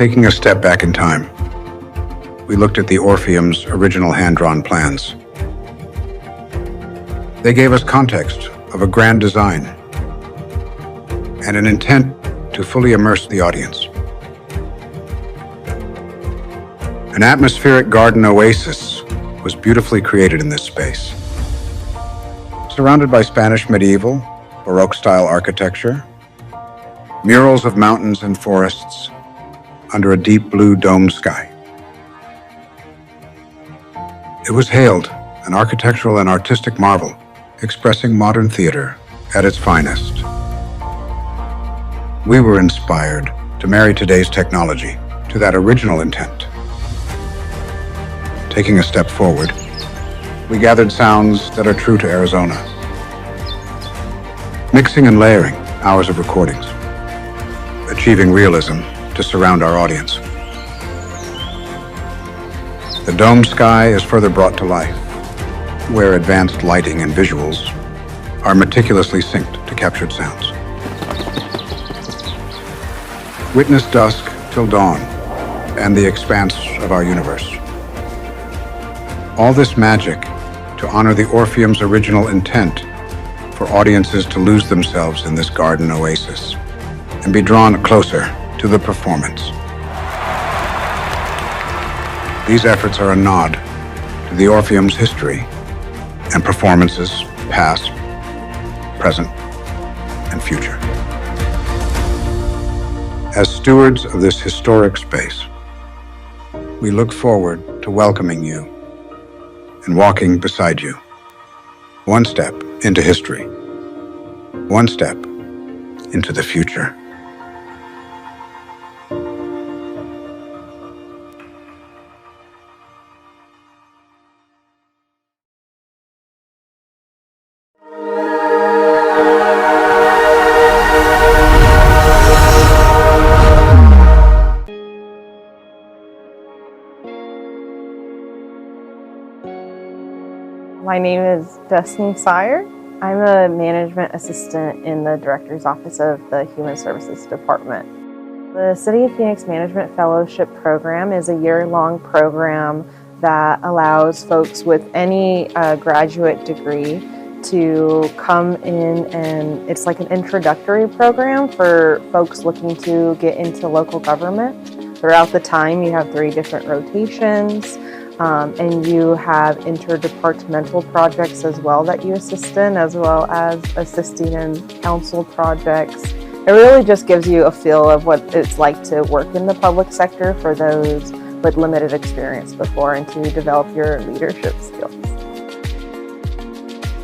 Taking a step back in time, we looked at the Orpheum's original hand-drawn plans. They gave us context of a grand design and an intent to fully immerse the audience. An atmospheric garden oasis was beautifully created in this space. Surrounded by Spanish medieval, Baroque-style architecture, murals of mountains and forests under a deep blue domed sky. It was hailed an architectural and artistic marvel, expressing modern theater at its finest. We were inspired to marry today's technology to that original intent. Taking a step forward, we gathered sounds that are true to Arizona, mixing and layering hours of recordings, achieving realism to surround our audience. The domed sky is further brought to life, where advanced lighting and visuals are meticulously synced to captured sounds. Witness dusk till dawn and the expanse of our universe. All this magic to honor the Orpheum's original intent for audiences to lose themselves in this garden oasis and be drawn closer to the performance. These efforts are a nod to the Orpheum's history and performances past, present, and future. As stewards of this historic space, we look forward to welcoming you and walking beside you, one step into history, one step into the future. My name is Destiny Sire. I'm a management assistant in the Director's Office of the Human Services Department. The City of Phoenix Management Fellowship Program is a year-long program that allows folks with any graduate degree to come in, and it's like an introductory program for folks looking to get into local government. Throughout the time, you have 3 different rotations. And you have interdepartmental projects as well that you assist in, as well as assisting in council projects. It really just gives you a feel of what it's like to work in the public sector for those with limited experience before, and to develop your leadership skills.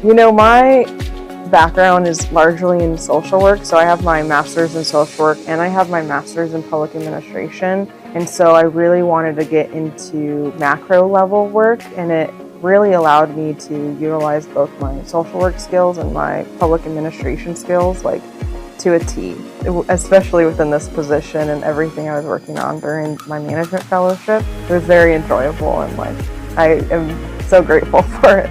You know, my background is largely in social work, so I have my master's in social work and I have my master's in public administration. And so I really wanted to get into macro level work, and it really allowed me to utilize both my social work skills and my public administration skills, like, to a T, especially within this position and everything I was working on during my management fellowship. It was very enjoyable, and I am so grateful for it.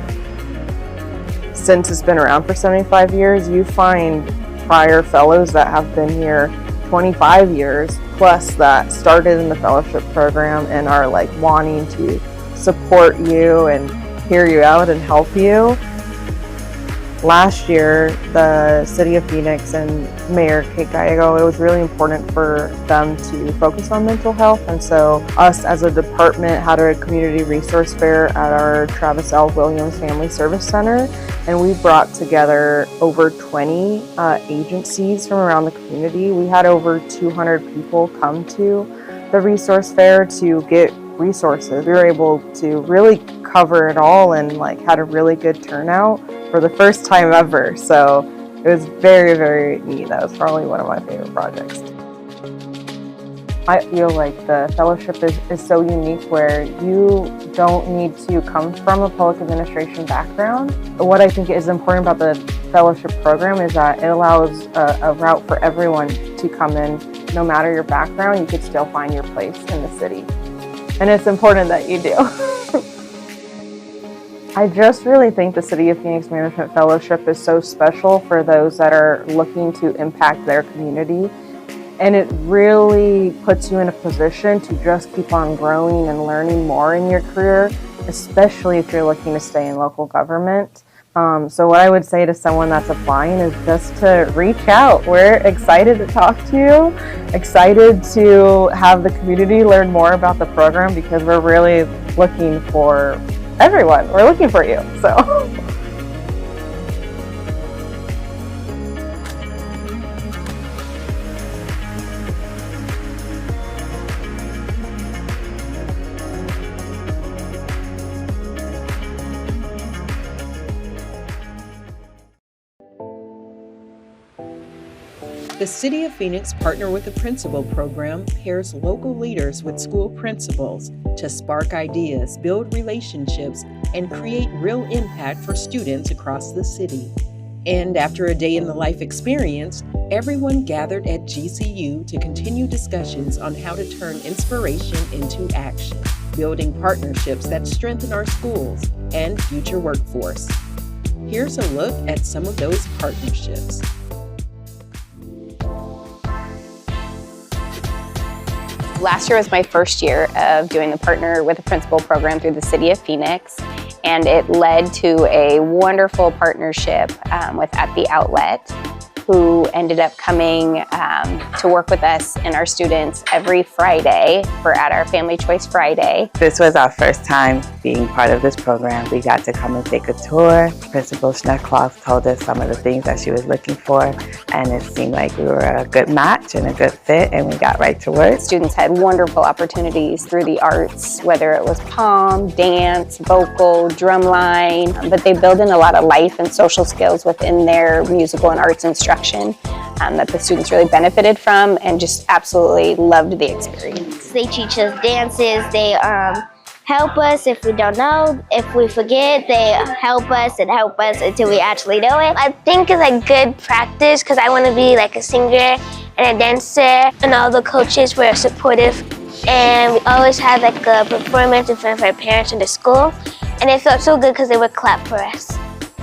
Since it's been around for 75 years, you find prior fellows that have been here 25 years plus that started in the fellowship program and are wanting to support you and hear you out and help you. Last year, the City of Phoenix and Mayor Kate Gallego, it was really important for them to focus on mental health, and so us as a department had a community resource fair at our Travis L. Williams Family Service Center, and we brought together over 20 agencies from around the community. We had over 200 people come to the resource fair to get resources. We were able to really cover it all and had a really good turnout for the first time ever. So it was very, very neat. That was probably one of my favorite projects. I feel like the fellowship is so unique, where you don't need to come from a public administration background. What I think is important about the fellowship program is that it allows a route for everyone to come in. No matter your background, you could still find your place in the city. And it's important that you do. I just really think the City of Phoenix Management Fellowship is so special for those that are looking to impact their community. And it really puts you in a position to just keep on growing and learning more in your career, especially if you're looking to stay in local government. So what I would say to someone that's applying is just to reach out. We're excited to talk to you, excited to have the community learn more about the program, because we're really looking for everyone. We're looking for you. So. The City of Phoenix Partner with the Principal program pairs local leaders with school principals to spark ideas, build relationships, and create real impact for students across the city. And after a day in the life experience, everyone gathered at GCU to continue discussions on how to turn inspiration into action, building partnerships that strengthen our schools and future workforce. Here's a look at some of those partnerships. Last year was my first year of doing the Partner with the Principal program through the City of Phoenix, and it led to a wonderful partnership with At the Outlet, who ended up coming to work with us and our students every Friday for At Our Family Choice Friday. This was our first time being part of this program. We got to come and take a tour. Principal Schneckloff told us some of the things that she was looking for, and it seemed like we were a good match and a good fit, and we got right to work. Students had wonderful opportunities through the arts, whether it was pom, dance, vocal, drumline, but they build in a lot of life and social skills within their musical and arts instruction that the students really benefited from and just absolutely loved the experience. They teach us dances, they help us if we don't know, if we forget, they help us until we actually know it. I think it's a good practice because I want to be like a singer and a dancer, and all the coaches were supportive, and we always had like a performance in front of our parents in the school, and it felt so good because they would clap for us.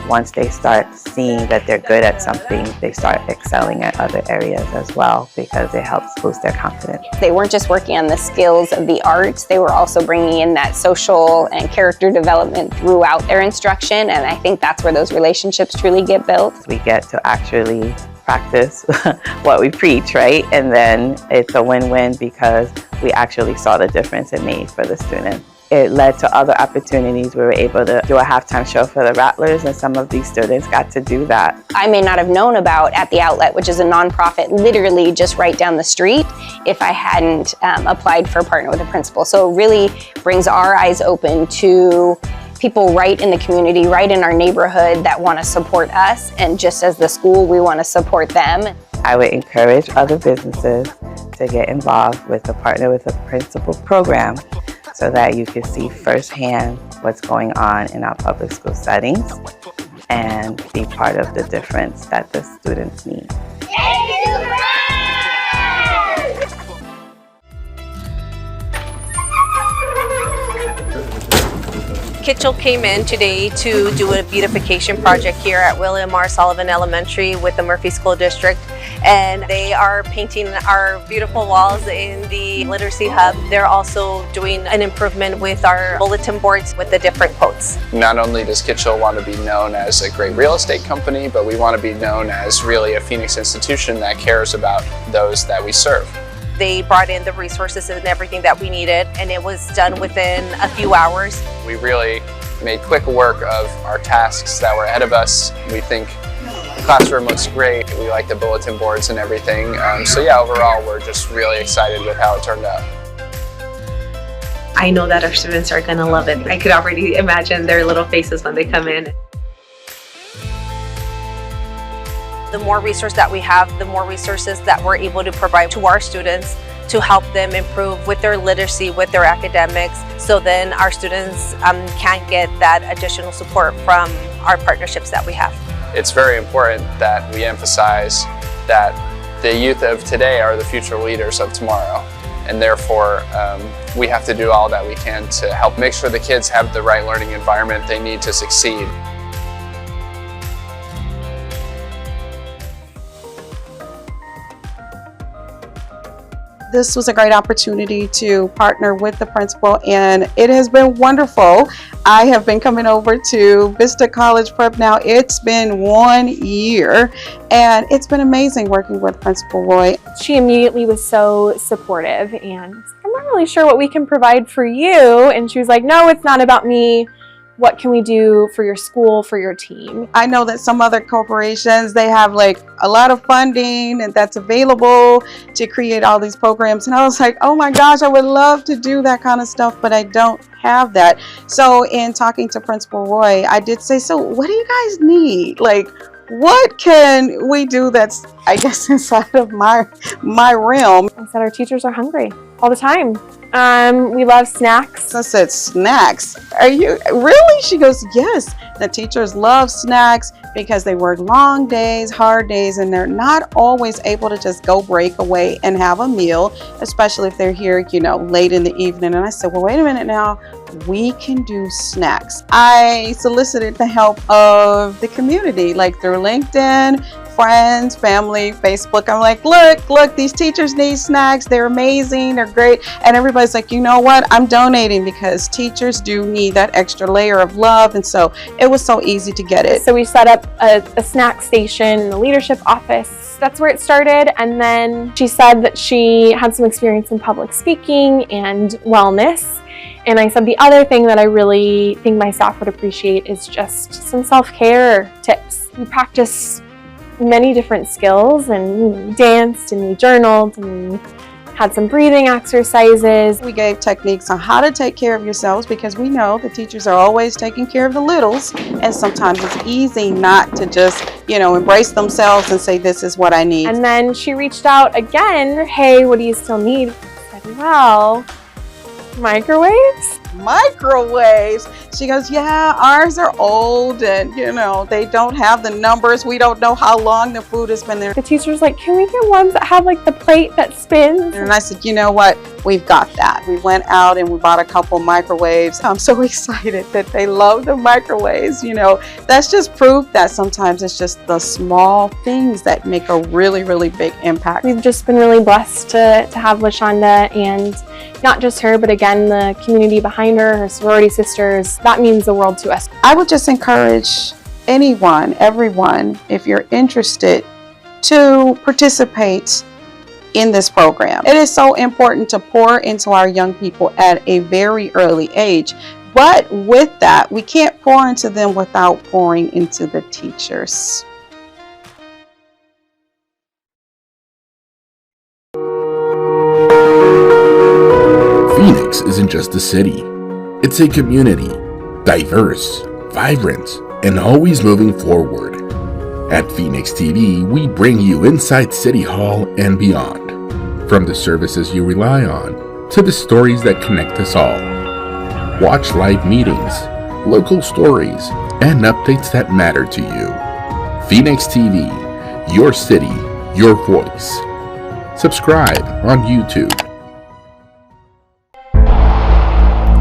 Once they start seeing that they're good at something, they start excelling at other areas as well, because it helps boost their confidence. They weren't just working on the skills of the arts, they were also bringing in that social and character development throughout their instruction, and I think that's where those relationships truly get built. We get to actually practice what we preach, right? And then it's a win-win because we actually saw the difference it made for the students. It led to other opportunities. We were able to do a halftime show for the Rattlers, and some of these students got to do that. I may not have known about At the Outlet, which is a nonprofit literally just right down the street, if I hadn't applied for Partner with a Principal. So it really brings our eyes open to people right in the community, right in our neighborhood that want to support us, and just as the school, we want to support them. I would encourage other businesses to get involved with the Partner with a Principal program, so that you can see firsthand what's going on in our public school settings and be part of the difference that the students need. Kitchell came in today to do a beautification project here at William R. Sullivan Elementary with the Murphy School District, and they are painting our beautiful walls in the literacy hub. They're also doing an improvement with our bulletin boards with the different quotes. Not only does Kitchell want to be known as a great real estate company, but we want to be known as really a Phoenix institution that cares about those that we serve. They brought in the resources and everything that we needed, and it was done within a few hours. We really made quick work of our tasks that were ahead of us. We think the classroom looks great. We like the bulletin boards and everything. So yeah, overall, we're just really excited with how it turned out. I know that our students are going to love it. I could already imagine their little faces when they come in. The more resources that we have, the more resources that we're able to provide to our students to help them improve with their literacy, with their academics, so then our students can get that additional support from our partnerships that we have. It's very important that we emphasize that the youth of today are the future leaders of tomorrow, and therefore we have to do all that we can to help make sure the kids have the right learning environment they need to succeed. This was a great opportunity to partner with the principal, and it has been wonderful. I have been coming over to Vista College Prep now. It's been 1 year, and it's been amazing working with Principal Roy. She immediately was so supportive, and I'm not really sure what we can provide for you. And she was like, no, it's not about me. What can we do for your school, for your team? I know that some other corporations, they have like a lot of funding and that's available to create all these programs. And I was like, oh my gosh, I would love to do that kind of stuff, but I don't have that. So in talking to Principal Roy, I did say, so what do you guys need? Like, what can we do that's, I guess, inside of my realm? I said our teachers are hungry all the time. We love snacks. I said, snacks? Are you really? She goes, yes. The teachers love snacks because they work long days, hard days, and they're not always able to just go break away and have a meal, especially if they're here, late in the evening. And I said, well, wait a minute now. We can do snacks. I solicited the help of the community, like through LinkedIn, friends, family, Facebook. I'm like, look, these teachers need snacks. They're amazing. They're great. And everybody's like, you know what? I'm donating because teachers do need that extra layer of love. And so it was so easy to get it. So we set up a snack station in the leadership office. That's where it started. And then she said that she had some experience in public speaking and wellness. And I said the other thing that I really think my staff would appreciate is just some self-care tips. We practice many different skills, and we danced and we journaled and we had some breathing exercises. We gave techniques on how to take care of yourselves because we know the teachers are always taking care of the littles, and sometimes it's easy not to just, embrace themselves and say, this is what I need. And then she reached out again, hey, what do you still need? I said, well, microwaves? Microwaves. She goes, yeah, ours are old and they don't have the numbers. We don't know how long the food has been there. The teacher's like, can we get ones that have like the plate that spins? And I said, you know what? We've got that. We went out and we bought a couple microwaves. I'm so excited that they love the microwaves. That's just proof that sometimes it's just the small things that make a really, really big impact. We've just been really blessed to have LaShonda, and not just her, but again, the community behind her sorority sisters. That means the world to us. I would just encourage everyone, if you're interested, to participate in this program. It is so important to pour into our young people at a very early age. But with that, we can't pour into them without pouring into the teachers. Phoenix isn't just a city. It's a community, diverse, vibrant, and always moving forward. At Phoenix TV, we bring you inside City Hall and beyond. From the services you rely on, to the stories that connect us all. Watch live meetings, local stories, and updates that matter to you. Phoenix TV, your city, your voice. Subscribe on YouTube.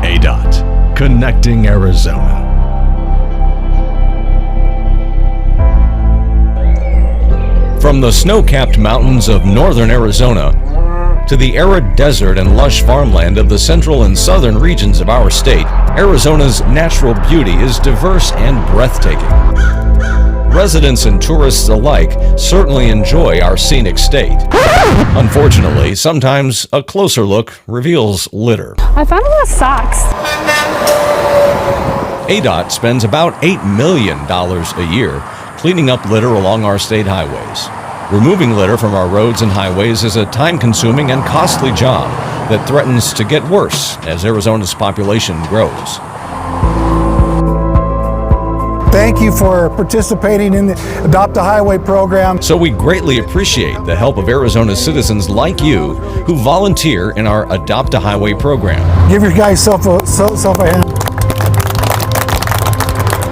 ADOT, connecting Arizona. From the snow-capped mountains of northern Arizona to the arid desert and lush farmland of the central and southern regions of our state, Arizona's natural beauty is diverse and breathtaking. Residents and tourists alike certainly enjoy our scenic state. Unfortunately, sometimes a closer look reveals litter. I found a lot of socks. ADOT spends about $8 million a year cleaning up litter along our state highways. Removing litter from our roads and highways is a time-consuming and costly job that threatens to get worse as Arizona's population grows. Thank you for participating in the Adopt a Highway program. So we greatly appreciate the help of Arizona's citizens like you who volunteer in our Adopt a Highway program. Give your guys self a hand.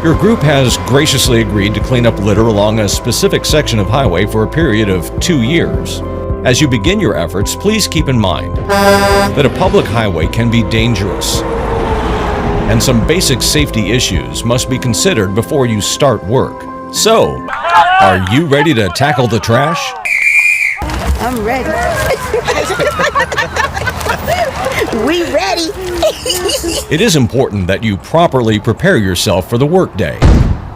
Your group has graciously agreed to clean up litter along a specific section of highway for a period of 2 years. As you begin your efforts, please keep in mind that a public highway can be dangerous, and some basic safety issues must be considered before you start work. So, are you ready to tackle the trash? I'm ready. We ready. It is important that you properly prepare yourself for the workday.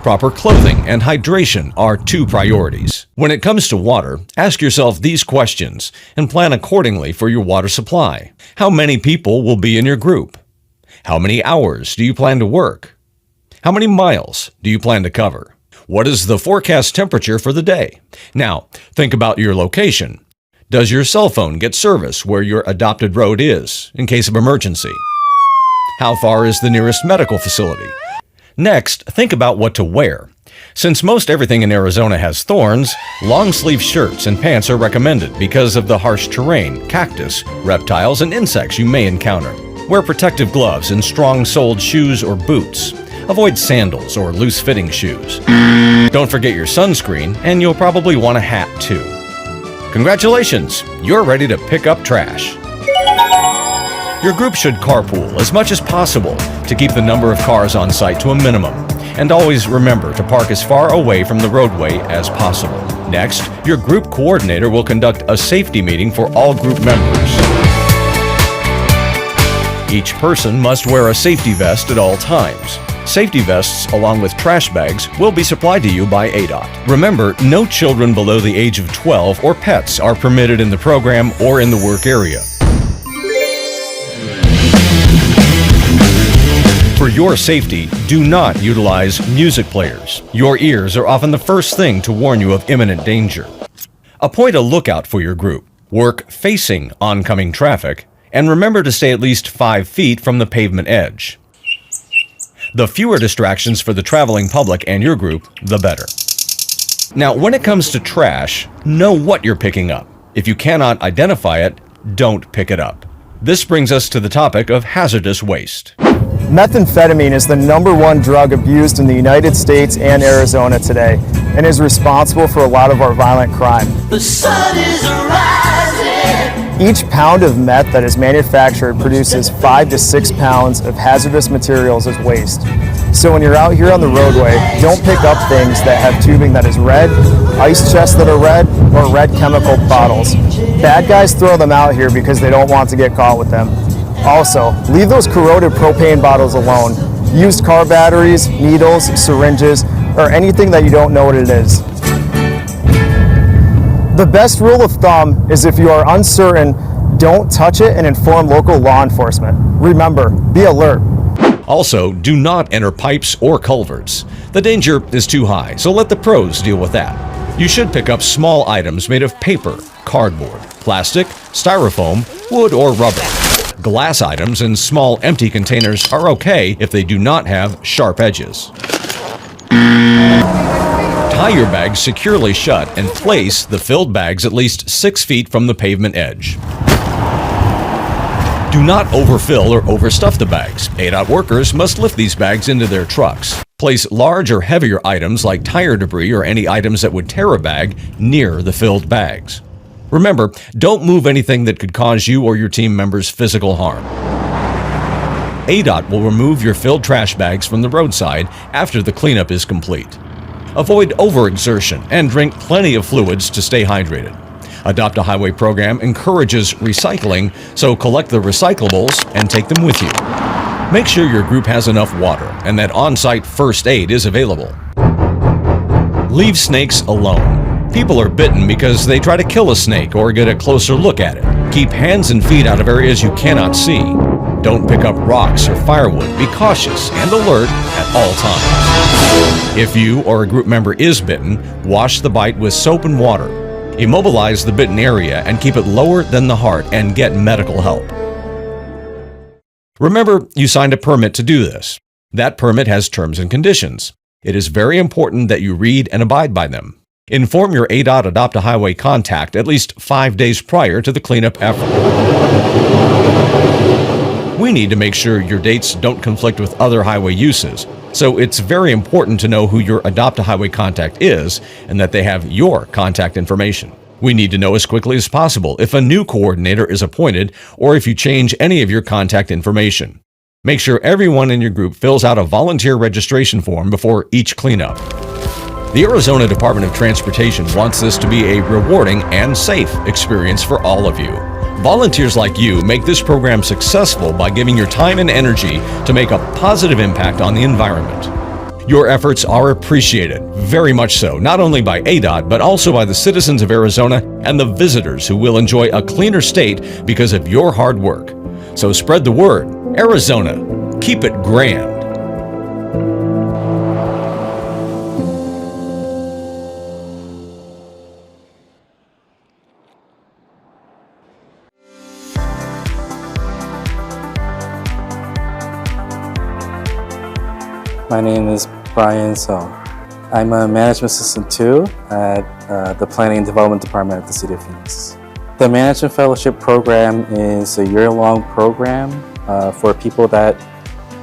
Proper clothing and hydration are two priorities. When it comes to water, ask yourself these questions and plan accordingly for your water supply. How many people will be in your group? How many hours do you plan to work? How many miles do you plan to cover? What is the forecast temperature for the day? Now, think about your location. Does your cell phone get service where your adopted road is in case of emergency? How far is the nearest medical facility? Next, think about what to wear. Since most everything in Arizona has thorns, long-sleeve shirts and pants are recommended because of the harsh terrain, cactus, reptiles, and insects you may encounter. Wear protective gloves and strong-soled shoes or boots. Avoid sandals or loose-fitting shoes. Don't forget your sunscreen, and you'll probably want a hat too. Congratulations! You're ready to pick up trash. Your group should carpool as much as possible to keep the number of cars on site to a minimum. And always remember to park as far away from the roadway as possible. Next, your group coordinator will conduct a safety meeting for all group members. Each person must wear a safety vest at all times. Safety vests, along with trash bags, will be supplied to you by ADOT. Remember, no children below the age of 12 or pets are permitted in the program or in the work area. For your safety, do not utilize music players. Your ears are often the first thing to warn you of imminent danger. Appoint a lookout for your group. Work facing oncoming traffic, and remember to stay at least 5 feet from the pavement edge. The fewer distractions for the traveling public and your group, the better. Now, when it comes to trash, know what you're picking up. If you cannot identify it, don't pick it up. This brings us to the topic of hazardous waste. Methamphetamine is the #1 drug abused in the United States and Arizona today, and is responsible for a lot of our violent crime. The sun is rising. Each pound of meth that is manufactured produces 5 to 6 pounds of hazardous materials as waste. So when you're out here on the roadway, don't pick up things that have tubing that is red, ice chests that are red, or red chemical bottles. Bad guys throw them out here because they don't want to get caught with them. Also, leave those corroded propane bottles alone. Used car batteries, needles, syringes, or anything that you don't know what it is. The best rule of thumb is if you are uncertain, don't touch it and inform local law enforcement. Remember, be alert. Also, do not enter pipes or culverts. The danger is too high, so let the pros deal with that. You should pick up small items made of paper, cardboard, plastic, styrofoam, wood, or rubber. Glass items and small empty containers are okay if they do not have sharp edges. Tie your bags securely shut and place the filled bags at least 6 feet from the pavement edge. Do not overfill or overstuff the bags. ADOT workers must lift these bags into their trucks. Place large or heavier items like tire debris or any items that would tear a bag near the filled bags. Remember, don't move anything that could cause you or your team members physical harm. ADOT will remove your filled trash bags from the roadside after the cleanup is complete. Avoid overexertion and drink plenty of fluids to stay hydrated. Adopt a Highway program encourages recycling, so collect the recyclables and take them with you. Make sure your group has enough water and that on-site first aid is available. Leave snakes alone. People are bitten because they try to kill a snake or get a closer look at it. Keep hands and feet out of areas you cannot see. Don't pick up rocks or firewood. Be cautious and alert at all times. If you or a group member is bitten, wash the bite with soap and water. Immobilize the bitten area and keep it lower than the heart and get medical help. Remember, you signed a permit to do this. That permit has terms and conditions. It is very important that you read and abide by them. Inform your ADOT Adopt a Highway contact at least 5 days prior to the cleanup effort. We need to make sure your dates don't conflict with other highway uses, so it's very important to know who your Adopt a Highway contact is and that they have your contact information. We need to know as quickly as possible if a new coordinator is appointed or if you change any of your contact information. Make sure everyone in your group fills out a volunteer registration form before each cleanup. The Arizona Department of Transportation wants this to be a rewarding and safe experience for all of you. Volunteers like you make this program successful by giving your time and energy to make a positive impact on the environment. Your efforts are appreciated, very much so, not only by ADOT, but also by the citizens of Arizona and the visitors who will enjoy a cleaner state because of your hard work. So spread the word. Arizona, keep it grand. My name is Brian Song. I'm a management assistant too at the Planning and Development Department at the City of Phoenix. The Management Fellowship Program is a year-long program for people that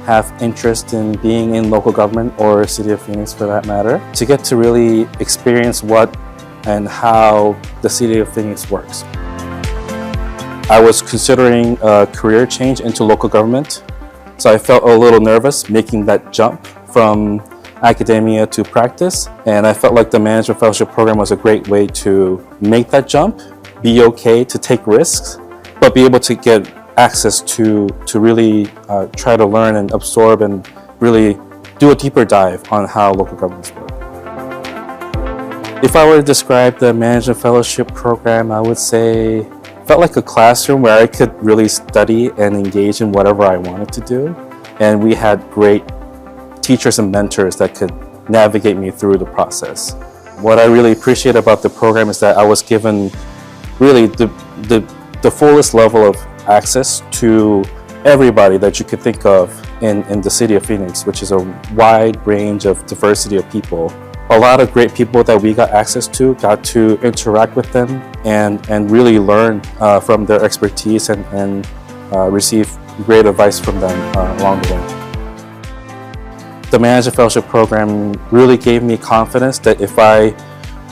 have interest in being in local government or City of Phoenix for that matter, to get to really experience what and how the City of Phoenix works. I was considering a career change into local government, so I felt a little nervous making that jump from academia to practice, and I felt like the Management Fellowship Program was a great way to make that jump, be okay to take risks, but be able to get access to really try to learn and absorb and really do a deeper dive on how local governments work. If I were to describe the Management Fellowship Program, I would say it felt like a classroom where I could really study and engage in whatever I wanted to do, and we had great teachers and mentors that could navigate me through the process. What I really appreciate about the program is that I was given really the fullest level of access to everybody that you could think of in the City of Phoenix, which is a wide range of diversity of people. A lot of great people that we got access to, got to interact with them and really learn from their expertise and receive great advice from them along the way. The Management Fellowship Program really gave me confidence that if I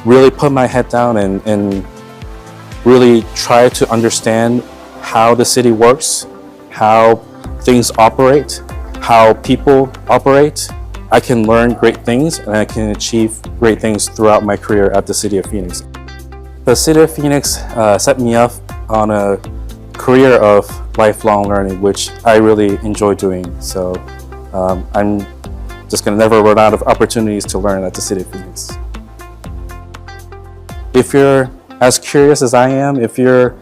really put my head down and really try to understand how the city works, how things operate, how people operate, I can learn great things and I can achieve great things throughout my career at the City of Phoenix. The City of Phoenix set me up on a career of lifelong learning, which I really enjoy doing. So I'm just going to never run out of opportunities to learn at the City of Phoenix. If you're as curious as I am, if you're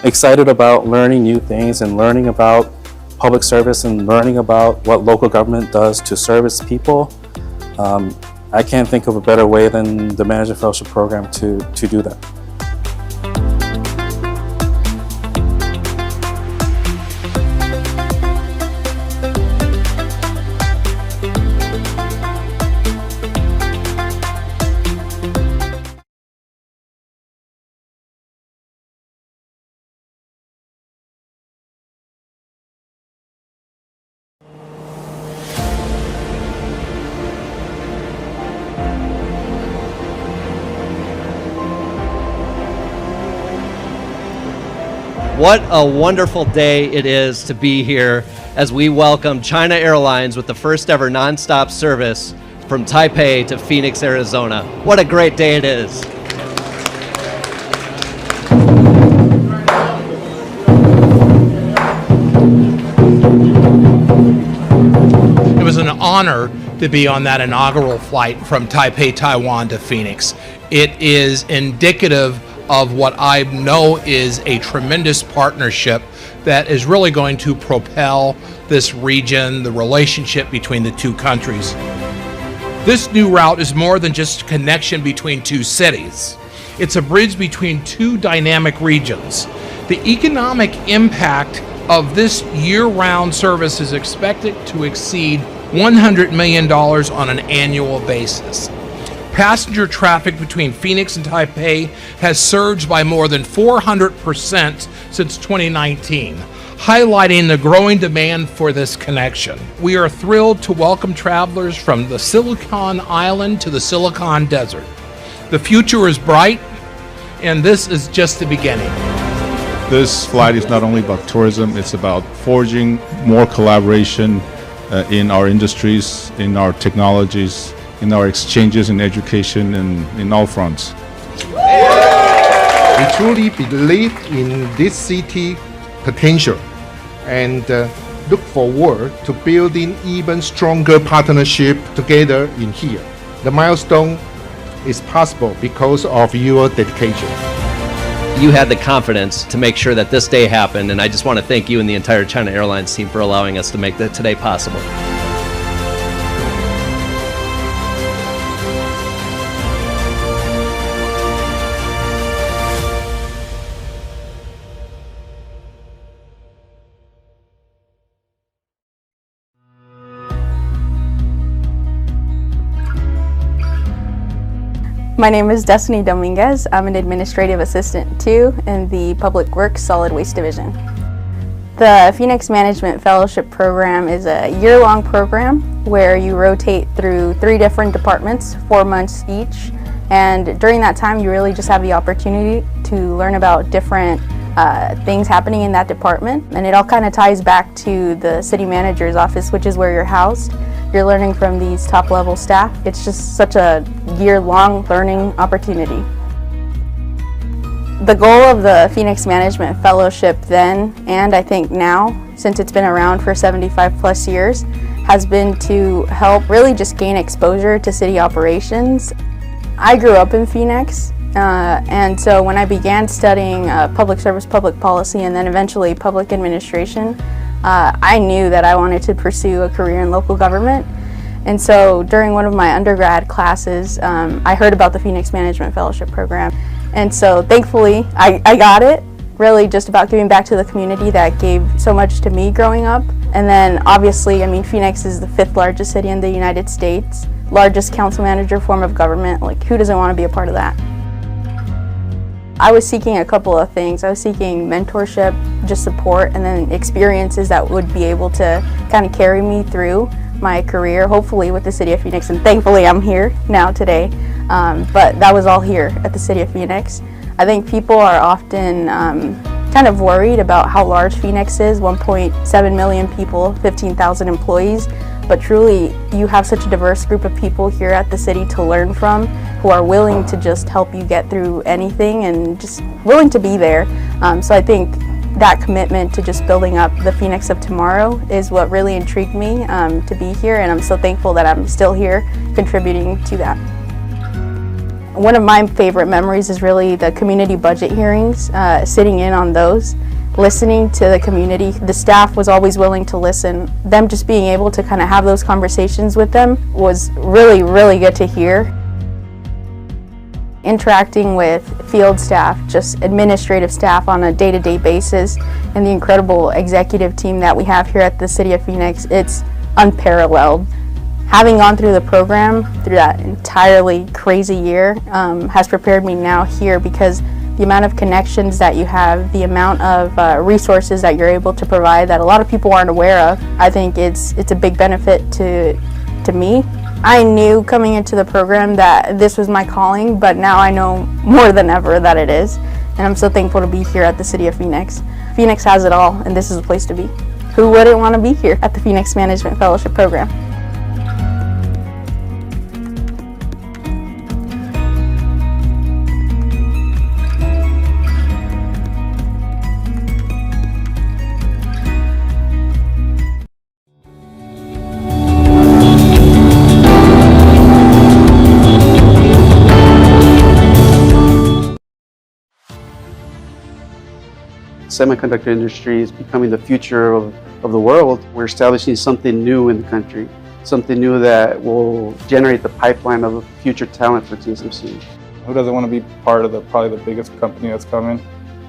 excited about learning new things and learning about public service and learning about what local government does to service people, I can't think of a better way than the Management Fellowship Program to do that. What a wonderful day it is to be here as we welcome China Airlines with the first ever nonstop service from Taipei to Phoenix, Arizona. What a great day it is. It was an honor to be on that inaugural flight from Taipei, Taiwan to Phoenix. It is indicative of what I know is a tremendous partnership that is really going to propel this region, the relationship between the two countries. This new route is more than just a connection between two cities. It's a bridge between two dynamic regions. The economic impact of this year-round service is expected to exceed $100 million on an annual basis. Passenger traffic between Phoenix and Taipei has surged by more than 400% since 2019, highlighting the growing demand for this connection. We are thrilled to welcome travelers from the Silicon Island to the Silicon Desert. The future is bright, and this is just the beginning. This flight is not only about tourism, it's about forging more collaboration in our industries, in our technologies, in our exchanges in education, and in all fronts. We truly believe in this city potential and look forward to building even stronger partnership together in here. The milestone is possible because of your dedication. You had the confidence to make sure that this day happened, and I just want to thank you and the entire China Airlines team for allowing us to make that today possible. My name is Destiny Dominguez. I'm an administrative assistant too in the Public Works Solid Waste Division. The Phoenix Management Fellowship Program is a year-long program where you rotate through 3 different departments, 4 months each, and during that time you really just have the opportunity to learn about different things happening in that department, and it all kind of ties back to the city manager's office, which is where you're housed. You're learning from these top-level staff. It's just such a year-long learning opportunity. The goal of the Phoenix Management Fellowship then, and I think now, since it's been around for 75 plus years, has been to help really just gain exposure to city operations. I grew up in Phoenix, and so when I began studying public service, public policy, and then eventually public administration, I knew that I wanted to pursue a career in local government. And so during one of my undergrad classes, I heard about the Phoenix Management Fellowship Program. And so thankfully I got it, really just about giving back to the community that gave so much to me growing up. And then obviously, I mean, Phoenix is the 5th largest city in the United States, largest council manager form of government. Like, who doesn't want to be a part of that? I was seeking a couple of things. I was seeking mentorship, just support, and then experiences that would be able to kind of carry me through my career, hopefully with the City of Phoenix, and thankfully I'm here now today. But that was all here at the City of Phoenix. I think people are often kind of worried about how large Phoenix is, 1.7 million people, 15,000 employees, but truly you have such a diverse group of people here at the city to learn from, who are willing to just help you get through anything and just willing to be there. So I think that commitment to just building up the Phoenix of tomorrow is what really intrigued me to be here, and I'm so thankful that I'm still here contributing to that. One of my favorite memories is really the community budget hearings, sitting in on those, listening to the community. The staff was always willing to listen. Them just being able to kind of have those conversations with them was really, really good to hear. Interacting with field staff, just administrative staff on a day-to-day basis, and the incredible executive team that we have here at the City of Phoenix, it's unparalleled. Having gone through the program, through that entirely crazy year, has prepared me now here, because the amount of connections that you have, the amount of resources that you're able to provide that a lot of people aren't aware of, I think it's a big benefit to me. I knew coming into the program that this was my calling, but now I know more than ever that it is. And I'm so thankful to be here at the City of Phoenix. Phoenix has it all, and this is a place to be. Who wouldn't want to be here at the Phoenix Management Fellowship Program? Semiconductor industry is becoming the future of the world. We're establishing something new in the country, something new that will generate the pipeline of future talent for TSMC. Who doesn't want to be part of probably the biggest company that's coming?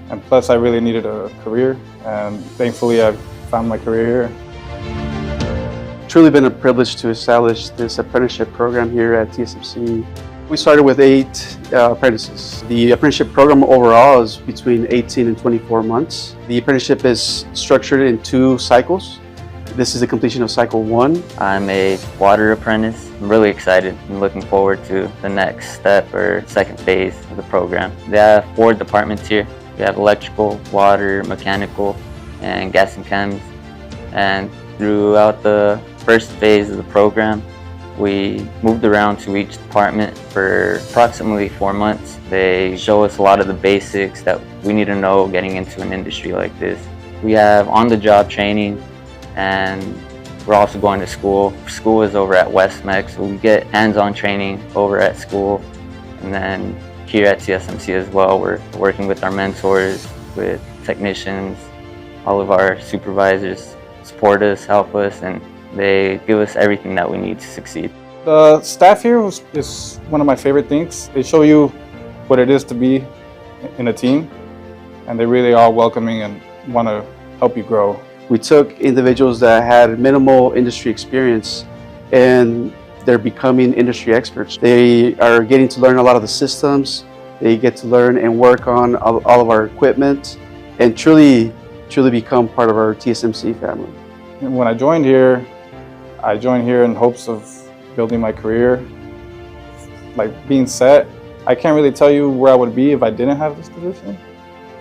And plus, I really needed a career, and thankfully I've found my career here. Truly been a privilege to establish this apprenticeship program here at TSMC. We started with 8 apprentices. The apprenticeship program overall is between 18 and 24 months. The apprenticeship is structured in 2 cycles. This is the completion of cycle 1. I'm a water apprentice. I'm really excited. I'm looking forward to the next step or second phase of the program. They have 4 departments here. We have electrical, water, mechanical, and gas and chems. And throughout the first phase of the program, We moved around to each department for approximately 4 months. They show us a lot of the basics that we need to know getting into an industry like this. We have on-the-job training, and we're also going to school. School is over at Westmec, so we get hands-on training over at school. And then here at TSMC as well, we're working with our mentors, with technicians. All of our supervisors support us, help us, and they give us everything that we need to succeed. The staff here is one of my favorite things. They show you what it is to be in a team, and they really are welcoming and want to help you grow. We took individuals that had minimal industry experience, and they're becoming industry experts. They are getting to learn a lot of the systems. They get to learn and work on all of our equipment, and truly become part of our TSMC family. When I joined here in hopes of building my career, like being set. I can't really tell you where I would be if I didn't have this position.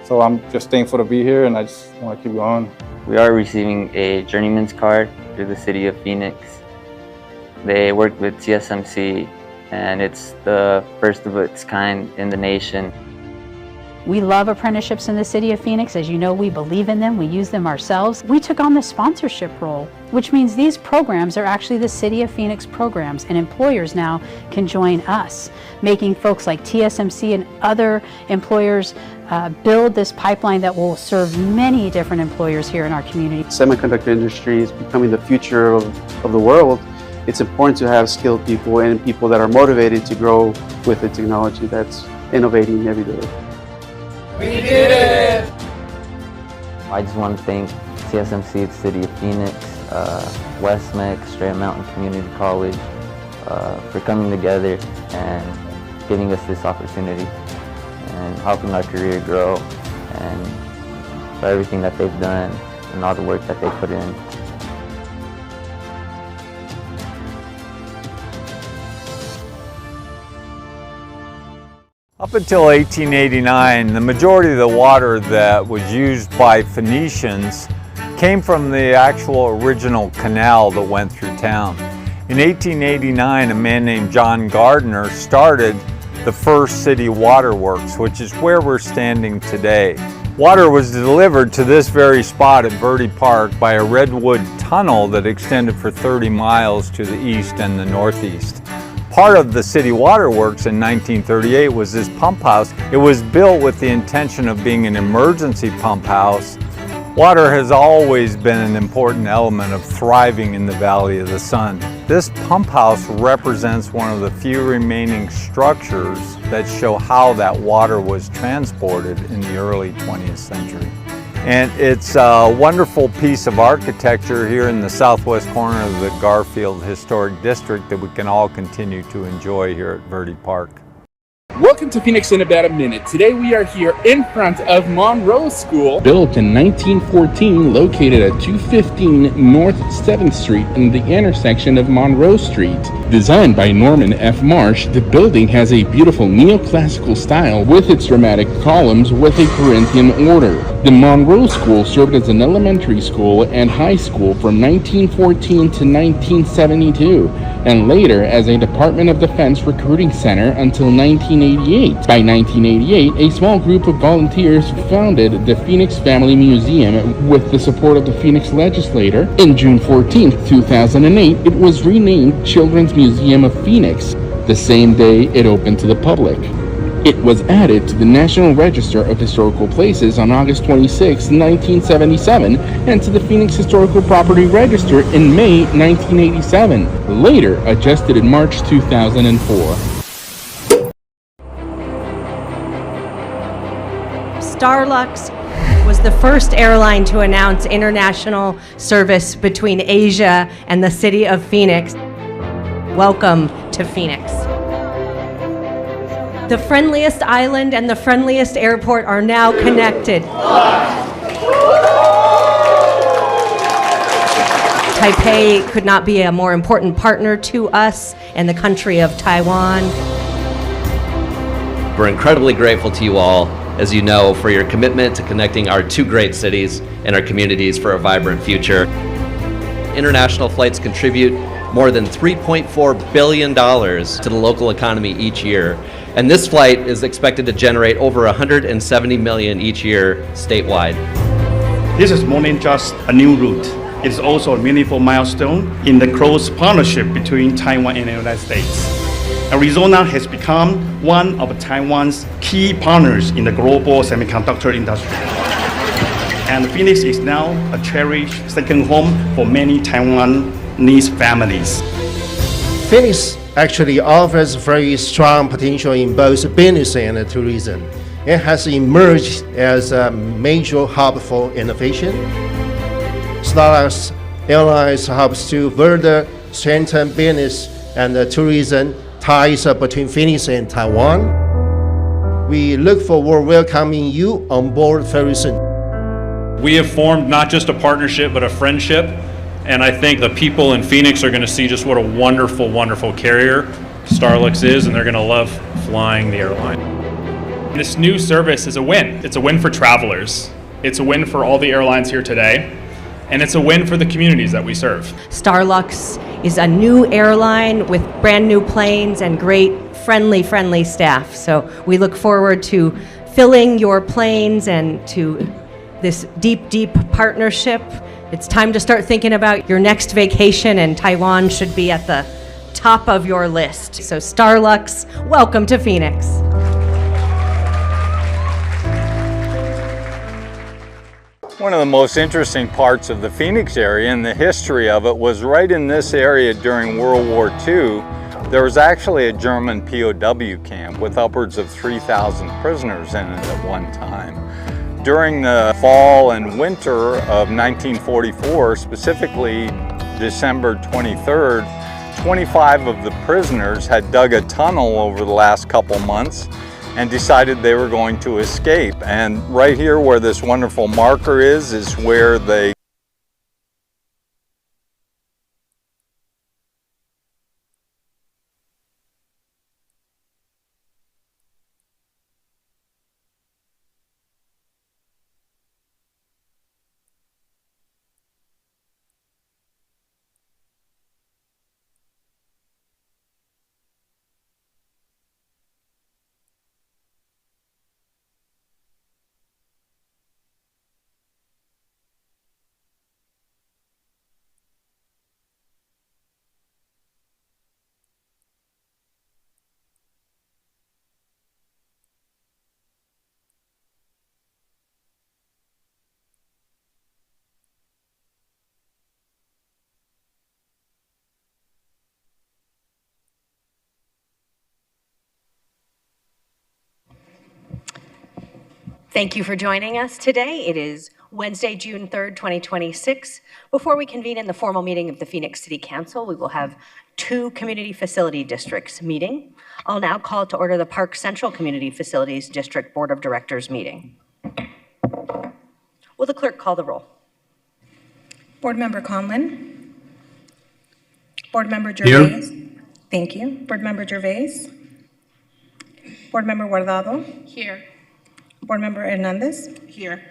So I'm just thankful to be here, and I just want to keep going. We are receiving a journeyman's card through the City of Phoenix. They work with TSMC, and it's the first of its kind in the nation. We love apprenticeships in the City of Phoenix. As you know, we believe in them. We use them ourselves. We took on the sponsorship role, which means these programs are actually the City of Phoenix programs, and employers now can join us, making folks like TSMC and other employers build this pipeline that will serve many different employers here in our community. Semiconductor industry is becoming the future of the world. It's important to have skilled people and people that are motivated to grow with the technology that's innovating every day. We did it! I just want to thank TSMC, the City of Phoenix, Westmec, Straight Mountain Community College for coming together and giving us this opportunity and helping our career grow, and for everything that they've done and all the work that they put in. Up until 1889, the majority of the water that was used by Phoenicians came from the actual original canal that went through town. In 1889, a man named John Gardner started the first city waterworks, which is where we're standing today. Water was delivered to this very spot at Verde Park by a redwood tunnel that extended for 30 miles to the east and the northeast. Part of the city waterworks in 1938 was this pump house. It was built with the intention of being an emergency pump house. Water has always been an important element of thriving in the Valley of the Sun. This pump house represents one of the few remaining structures that show how that water was transported in the early 20th century. And it's a wonderful piece of architecture here in the southwest corner of the Garfield Historic District that we can all continue to enjoy here at Verde Park. Welcome to Phoenix in about a minute. Today we are here in front of Monroe School. Built in 1914, located at 215 North 7th Street in the intersection of Monroe Street. Designed by Norman F. Marsh, the building has a beautiful neoclassical style with its dramatic columns with a Corinthian order. The Monroe School served as an elementary school and high school from 1914 to 1972, and later as a Department of Defense recruiting center until 1988. By 1988, a small group of volunteers founded the Phoenix Family Museum with the support of the Phoenix legislature. In June 14, 2008, it was renamed Children's Museum of Phoenix. The same day it opened to the public. It was added to the National Register of Historical Places on August 26, 1977, and to the Phoenix Historical Property Register in May 1987, later adjusted in March 2004. Starlux was the first airline to announce international service between Asia and the city of Phoenix. Welcome to Phoenix. The friendliest island and the friendliest airport are now connected. Taipei could not be a more important partner to us and the country of Taiwan. We're incredibly grateful to you all, as you know, for your commitment to connecting our two great cities and our communities for a vibrant future. International flights contribute more than $3.4 billion to the local economy each year. And this flight is expected to generate over $170 million each year statewide. This is more than just a new route. It's also a meaningful milestone in the close partnership between Taiwan and the United States. Arizona has become one of Taiwan's key partners in the global semiconductor industry. And Phoenix is now a cherished second home for many Taiwanese families. Phoenix actually offers very strong potential in both business and tourism. It has emerged as a major hub for innovation. Starlux Airlines helps to further strengthen business and tourism ties between Phoenix and Taiwan. We look forward to welcoming you on board very soon. We have formed not just a partnership, but a friendship. And I think the people in Phoenix are going to see just what a wonderful, wonderful carrier Starlux is, and they're going to love flying the airline. This new service is a win. It's a win for travelers. It's a win for all the airlines here today. And it's a win for the communities that we serve. Starlux is a new airline with brand new planes and great friendly staff. So we look forward to filling your planes and to this deep partnership. It's time to start thinking about your next vacation, and Taiwan should be at the top of your list. So Starlux, welcome to Phoenix. One of the most interesting parts of the Phoenix area and the history of it was right in this area during World War II. There was actually a German POW camp with upwards of 3,000 prisoners in it at one time. During the fall and winter of 1944, specifically December 23rd, 25 of the prisoners had dug a tunnel over the last couple months and decided they were going to escape. And right here where this wonderful marker is where they Thank you for joining us today. It is Wednesday, June 3rd, 2026. Before we convene in the formal meeting of the Phoenix City Council, we will have two community facility districts meeting. I'll now call to order the Park Central Community Facilities District Board of Directors meeting. Will the clerk call the roll? Board Member Conlon. Board Member Gervais. Here. Thank you. Board Member Gervais. Board Member Guardado. Here. Board Member Hernandez. Here.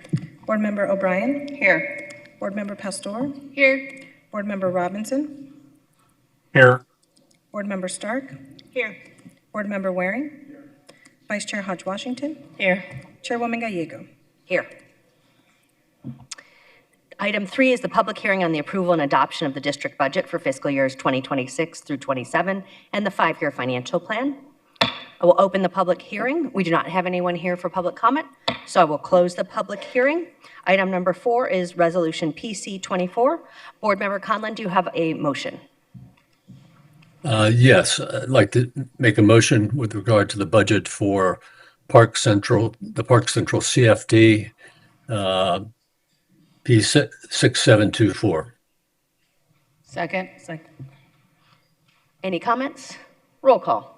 Board Member O'Brien. Here. Board Member Pastor. Here. Board Member Robinson. Here. Board Member Stark. Here. Board Member Waring. Here. Vice Chair Hodge-Washington. Here. Chairwoman Gallego. Here. Item 3 is the public hearing on the approval and adoption of the district budget for fiscal years 2026 through 27 and the 5-year financial plan. I will open the public hearing. We do not have anyone here for public comment, so I will close the public hearing. Item number 4 is Resolution PC 24. Board Member Conlon, do you have a motion? Yes, I'd like to make a motion with regard to the budget for Park Central, the Park Central CFD, P6724. Second. Any comments? Roll call.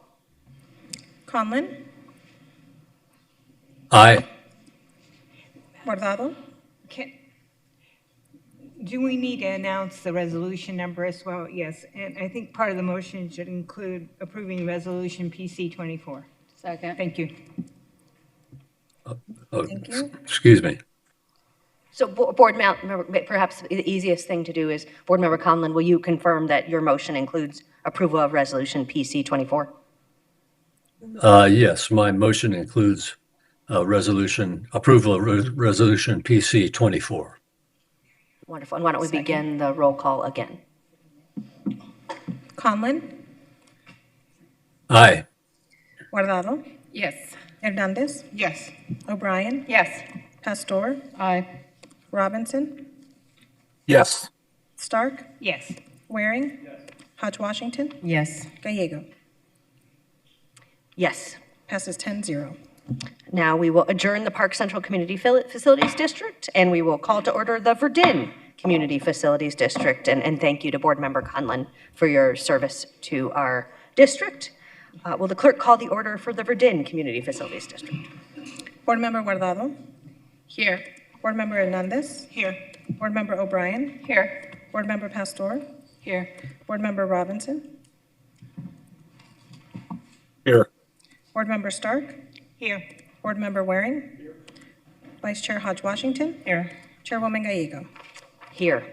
Conlon. Aye. Guardado. Do we need to announce the resolution number as well? Yes, and I think part of the motion should include approving resolution PC 24. Second. Thank you. Thank you. Excuse me. So Board Member, perhaps the easiest thing to do is, Board Member Conlon, will you confirm that your motion includes approval of Resolution PC 24? Yes, my motion includes approval of resolution PC 24. Wonderful. And why don't we begin the roll call again? Conlon, Aye. Guardado, Yes. Hernandez, Yes. O'Brien, Yes. Pastor, Aye. Robinson, Yes. Stark, Yes. Waring, Hodge Washington, Yes. Gallego. Yes. Passes 10-0. Now we will adjourn the Park Central Community Facilities District, and we will call to order the Verdun Community Facilities District. And thank you to Board Member Conlon for your service to our district. Will the clerk call the order for the Verdun Community Facilities District? Board Member Guardado, Here. Board Member Hernandez, Here. Board Member O'Brien, Here. Board Member Pastor, Here. Board Member Robinson, Here. Board Member Stark, Here. Board Member Waring, Vice Chair Hodge Washington, Here. Chairwoman Gallego. Here.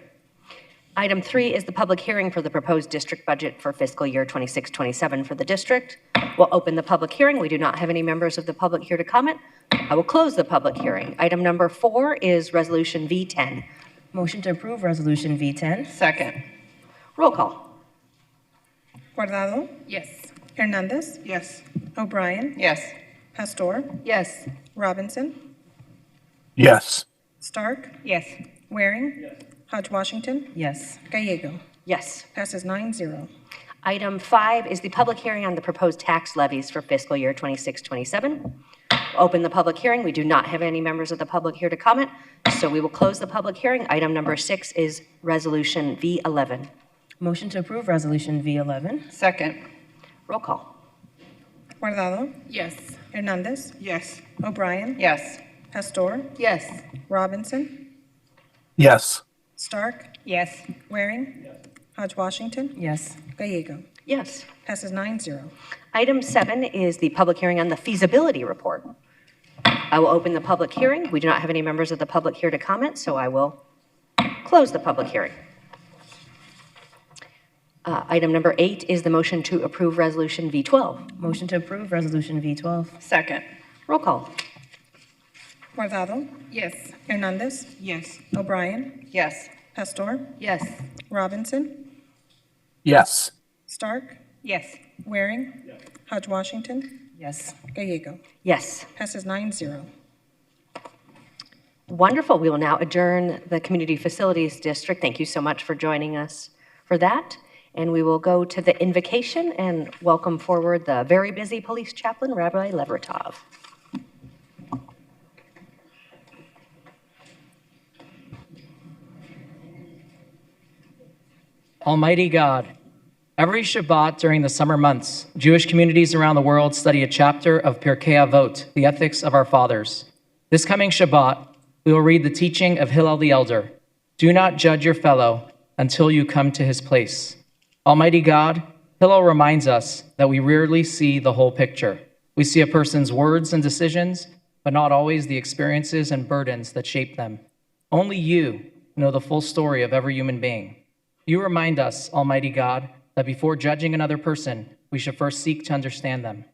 Item 3 is the public hearing for the proposed district budget for fiscal year 26-27 for the district. We'll open the public hearing. We do not have any members of the public here to comment. I will close the public hearing. Item number 4 is Resolution V10. Motion to approve Resolution V10. Second. Roll call. Guardado, Yes. Hernandez, Yes. O'Brien, Yes. Pastor, Yes. Robinson, Yes. Stark, Yes. Waring, Hodge Washington, Yes. Gallego. Yes. Passes 9-0. Item 5 is the public hearing on the proposed tax levies for fiscal year 26-27. Open the public hearing. We do not have any members of the public here to comment, so we will close the public hearing. Item number 6 is Resolution V11. Motion to approve Resolution V11. Second. Roll call. Guardado, Yes. Hernandez, Yes. O'Brien, Yes. Pastor, Yes. Robinson, Yes. Stark, Yes. Waring, Hodge Washington, Yes. Gallego. Yes. Passes 9-0. Item 7 is the public hearing on the feasibility report. I will open the public hearing. We do not have any members of the public here to comment, so I will close the public hearing. Item number 8 is the motion to approve Resolution V12. Motion to approve Resolution V12. Second. Roll call. Guardado, Yes. Hernandez, Yes. O'Brien, Yes. Pastor, Yes. Robinson, Yes. Stark, Yes. Waring, Hodge Washington, Yes. Gallego. Yes. Passes 9-0. Wonderful. We will now adjourn the Community Facilities District. Thank you so much for joining us for that. And we will go to the invocation and welcome forward the very busy police chaplain, Rabbi Levertov. Almighty God, every Shabbat during the summer months, Jewish communities around the world study a chapter of Pirkei Avot, the ethics of our fathers. This coming Shabbat, we will read the teaching of Hillel the Elder. Do not judge your fellow until you come to his place. Almighty God, Hillel reminds us that we rarely see the whole picture. We see a person's words and decisions, but not always the experiences and burdens that shape them. Only you know the full story of every human being. You remind us, Almighty God, that before judging another person, we should first seek to understand them.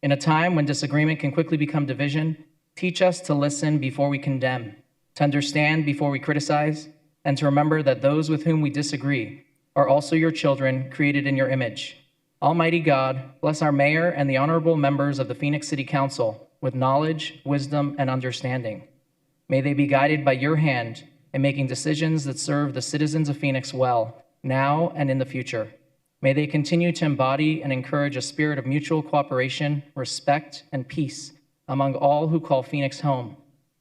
In a time when disagreement can quickly become division, teach us to listen before we condemn, to understand before we criticize, and to remember that those with whom we disagree are also your children created in your image. Almighty God, bless our mayor and the honorable members of the Phoenix City Council with knowledge, wisdom, and understanding. May they be guided by your hand in making decisions that serve the citizens of Phoenix well, now and in the future. May they continue to embody and encourage a spirit of mutual cooperation, respect, and peace among all who call Phoenix home.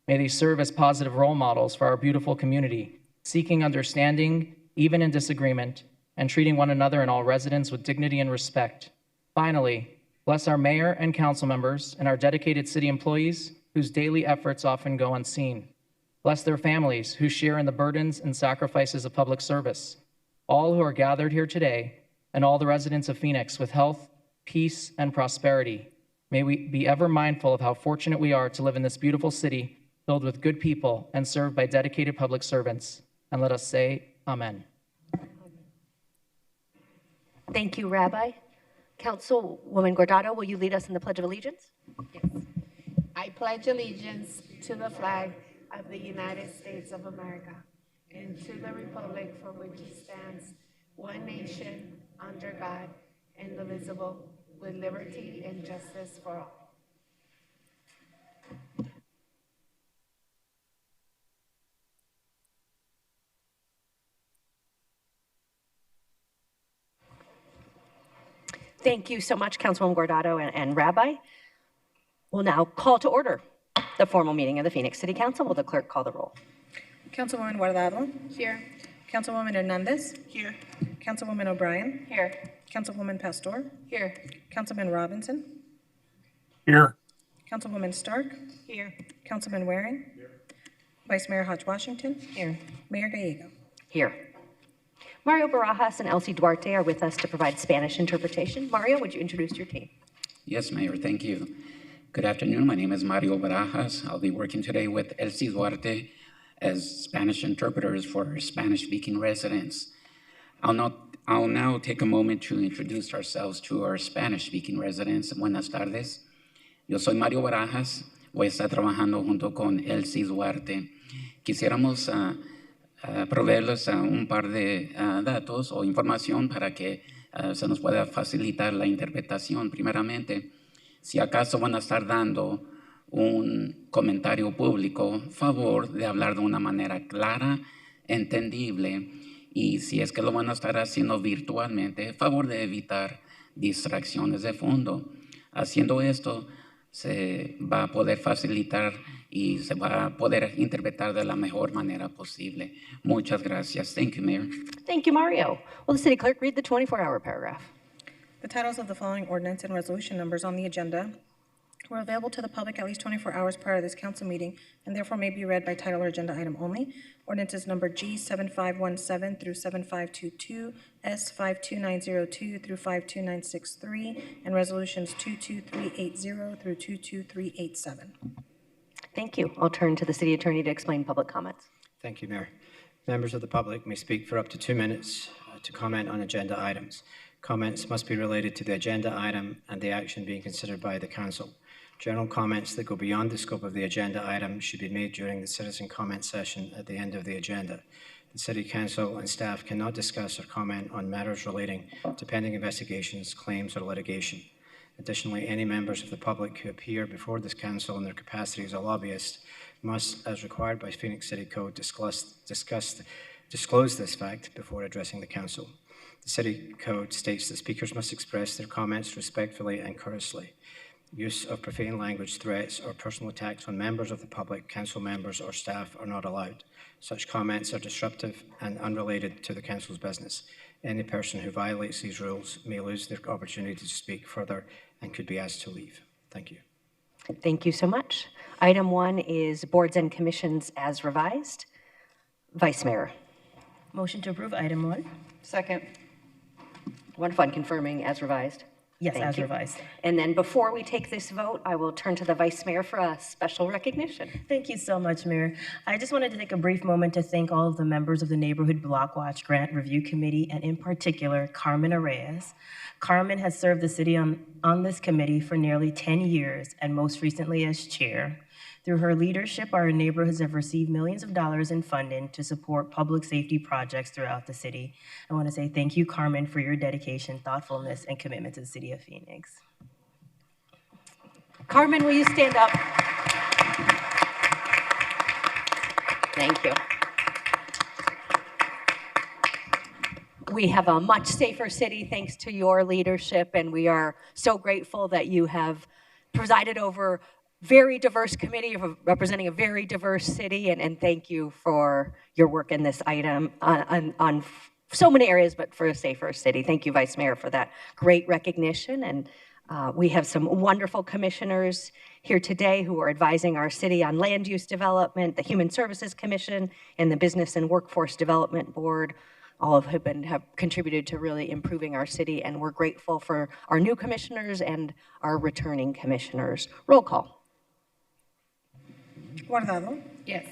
May they serve as positive role models for our beautiful community, seeking understanding even in disagreement, and treating one another and all residents with dignity and respect. Finally, bless our mayor and council members and our dedicated city employees whose daily efforts often go unseen. Bless their families who share in the burdens and sacrifices of public service. All who are gathered here today and all the residents of Phoenix with health, peace, and prosperity. May we be ever mindful of how fortunate we are to live in this beautiful city filled with good people, and served by dedicated public servants. And let us say, Amen. Thank you, Rabbi. Councilwoman Guardado, will you lead us in the Pledge of Allegiance? I pledge allegiance to the flag of the United States of America and to the republic for which it stands, one nation, under God, indivisible, with liberty and justice for all. Thank you so much, Councilwoman Guardado and Rabbi. We'll now call to order the formal meeting of the Phoenix City Council. Will the clerk call the roll? Councilwoman Guardado. Here. Councilwoman Hernandez. Here. Councilwoman O'Brien. Here. Councilwoman Pastor. Here. Councilman Robinson. Here. Councilwoman Stark. Here. Councilman Waring. Here. Vice Mayor Hodge Washington. Here. Mayor Gallego. Here. Mario Barajas and Elsie Duarte are with us to provide Spanish interpretation. Mario, would you introduce your team? Yes, Mayor, thank you. Good afternoon. My name is Mario Barajas. I'll be working today with Elsie Duarte as Spanish interpreters for Spanish-speaking residents. I'll now take a moment to introduce ourselves to our Spanish-speaking residents. Buenas tardes. Yo soy Mario Barajas. Voy a estar trabajando junto con Elsie Duarte. Quisiéramos proveerles un par de datos o información para que se nos pueda facilitar la interpretación. Primeramente, si acaso van a estar dando un comentario público, favor de hablar de una manera clara, entendible, y si es que lo van a estar haciendo virtualmente, favor de evitar distracciones de fondo. Haciendo esto, se va a poder facilitar y se va a poder interpretar de la mejor manera posible. Muchas gracias. Thank you, Mayor. Thank you, Mario. Will the city clerk read the 24-hour paragraph? The titles of the following ordinance and resolution numbers on the agenda were available to the public at least 24 hours prior to this council meeting and therefore may be read by title or agenda item only. Ordinances number G7517 through 7522, S52902 through 52963, and resolutions 22380 through 22387. Thank you. I'll turn to the city attorney to explain public comments. Thank you, Mayor. Members of the public may speak for up to 2 minutes to comment on agenda items. Comments must be related to the agenda item and the action being considered by the council. General comments that go beyond the scope of the agenda item should be made during the citizen comment session at the end of the agenda. The City Council and staff cannot discuss or comment on matters relating to pending investigations, claims, or litigation. Additionally, any members of the public who appear before this council in their capacity as a lobbyist must, as required by Phoenix City Code, disclose this fact before addressing the council. The City Code states that speakers must express their comments respectfully and courteously. Use of profane language, threats, or personal attacks on members of the public, council members, or staff are not allowed. Such comments are disruptive and unrelated to the council's business. Any person who violates these rules may lose their opportunity to speak further and could be asked to leave. Thank you. Thank you so much. Item 1 is boards and commissions as revised. Vice Mayor. Motion to approve item 1. Second. Wonderful, and confirming as revised. Yes, Thank as you. revised. And then before we take this vote, I will turn to the Vice Mayor for a special recognition. Thank you so much, Mayor. I just wanted to take a brief moment to thank all of the members of the Neighborhood Block Watch Grant Review Committee, and in particular, Carmen Arrayes. Carmen has served the city on this committee for nearly 10 years, and most recently as chair. Through her leadership, our neighborhoods have received millions of dollars in funding to support public safety projects throughout the city. I want to say thank you, Carmen, for your dedication, thoughtfulness, and commitment to the city of Phoenix. Carmen, will you stand up? Thank you. We have a much safer city thanks to your leadership, and we are so grateful that you have presided over very diverse committee representing a very diverse city, and thank you for your work in this item on so many areas, but for a safer city. Thank you, Vice Mayor, for that great recognition. And we have some wonderful commissioners here today who are advising our city on land use development, the Human Services Commission, and the Business and Workforce Development Board. All of whom have contributed to really improving our city, and we're grateful for our new commissioners and our returning commissioners. Roll call. Guardado. Yes.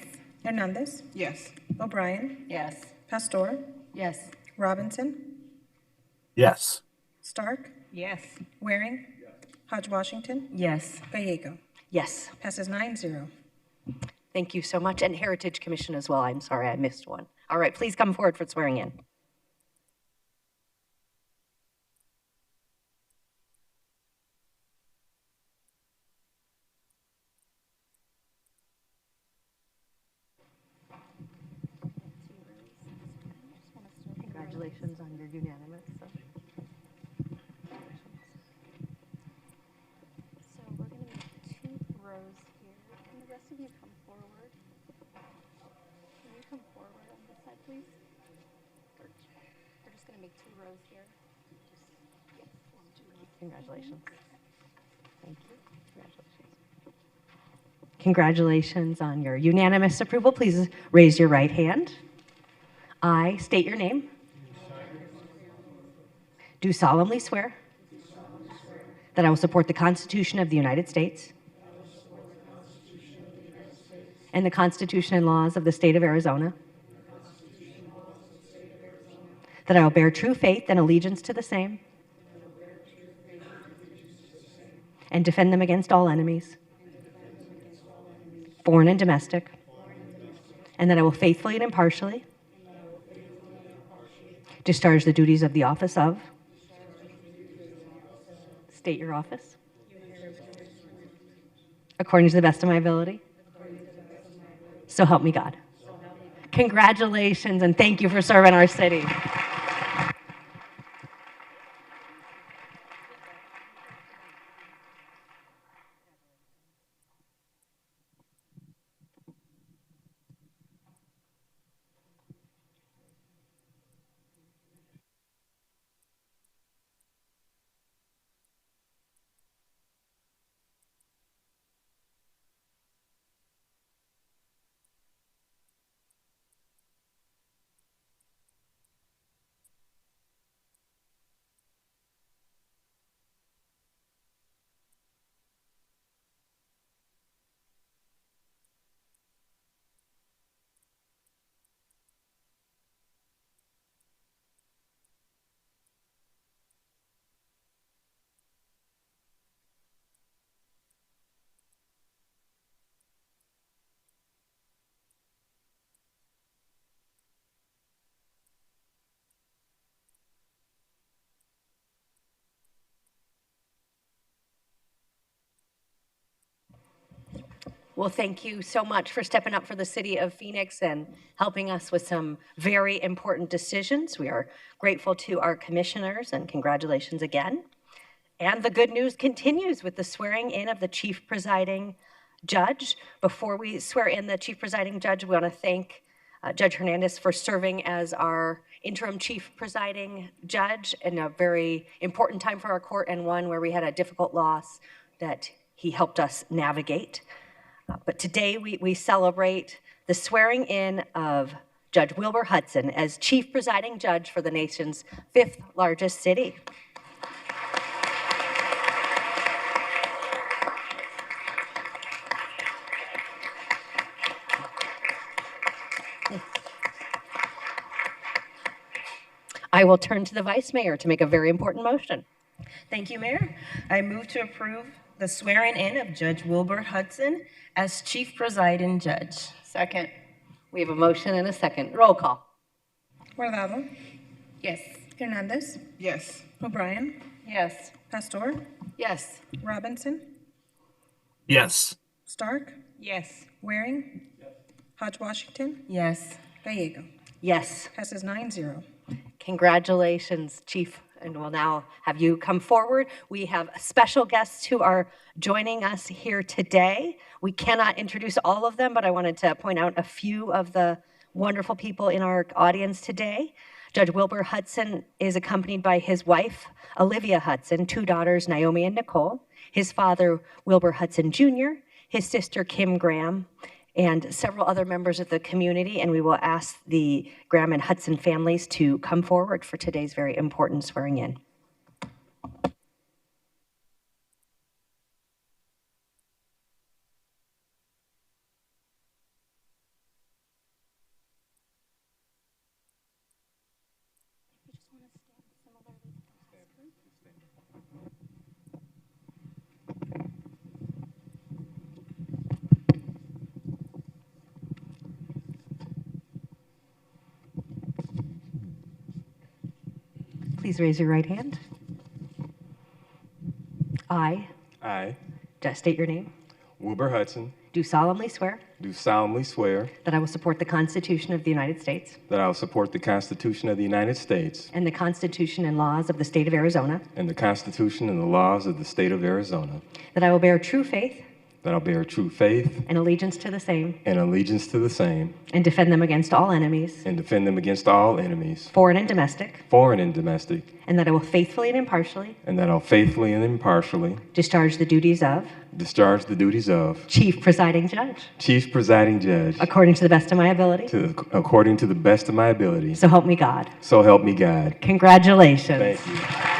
Hernandez. Yes. O'Brien. Yes. Pastor. Yes. Robinson. Yes. Stark. Yes. Waring. Hodge Washington. Yes. Gallego. Yes. Passes 9-0. Thank you so much. And Heritage Commission as well. I'm sorry, I missed one. All right, please come forward for swearing in. Congratulations on your unanimous. So we're going to make 2 rows here. Can the rest of you come forward? Can you come forward on this side, please? We're just going to make 2 rows here. Yes, 1, 2. Congratulations. Thank you. Congratulations. Congratulations on your unanimous approval. Please raise your right hand. I state your name. Do solemnly swear that I will support the Constitution of the United States and the Constitution and laws of the state of Arizona, that I will bear true faith and allegiance to the same and defend them against all enemies, foreign and domestic, and that I will faithfully and impartially discharge the duties of the office of. State your office. According to the best of my ability. So help me God. Congratulations and thank you for serving our city. Well, thank you so much for stepping up for the city of Phoenix and helping us with some very important decisions. We are grateful to our commissioners and congratulations again. And the good news continues with the swearing in of the chief presiding judge. Before we swear in the chief presiding judge, we want to thank Judge Hernandez for serving as our interim chief presiding judge in a very important time for our court and one where we had a difficult loss that he helped us navigate. But today we celebrate the swearing in of Judge Wilbur Hudson as chief presiding judge for the nation's 5th largest city. I will turn to the vice mayor to make a very important motion. Thank you, Mayor. I move to approve the swearing in of Judge Wilbur Hudson as Chief Presiding Judge. Second. We have a motion and a second. Roll call. Guardado. Yes. Hernandez. Yes. O'Brien. Yes. Pastor. Yes. Robinson. Yes. Stark. Yes. Waring. Hodge Washington. Yes. Gallego. Yes. Passes 9-0. Congratulations, Chief. And we'll now have you come forward. We have special guests who are joining us here today. We cannot introduce all of them, but I wanted to point out a few of the wonderful people in our audience today. Judge Wilbur Hudson is accompanied by his wife, Olivia Hudson, 2 daughters, Naomi and Nicole, his father, Wilbur Hudson Jr., his sister, Kim Graham, and several other members of the community, and we will ask the Graham and Hudson families to come forward for today's very important swearing in. Please raise your right hand. I, I, just state your name, Wilbur Hudson, do solemnly swear do solemnly swear that I will support the Constitution of the United States that I will support the Constitution of the United States and the Constitution and laws of the state of Arizona, and the Constitution and the laws of the state of Arizona, that I will bear true faith that I'll bear true faith and allegiance to the same, and allegiance to the same, and defend them against all enemies, and defend them against all enemies, foreign and domestic, and that I will faithfully and impartially that I'll faithfully and impartially discharge the duties of Chief Presiding Judge according to the best of my ability. According to the best of my ability. So help me God. So help me God. Congratulations. Thank you.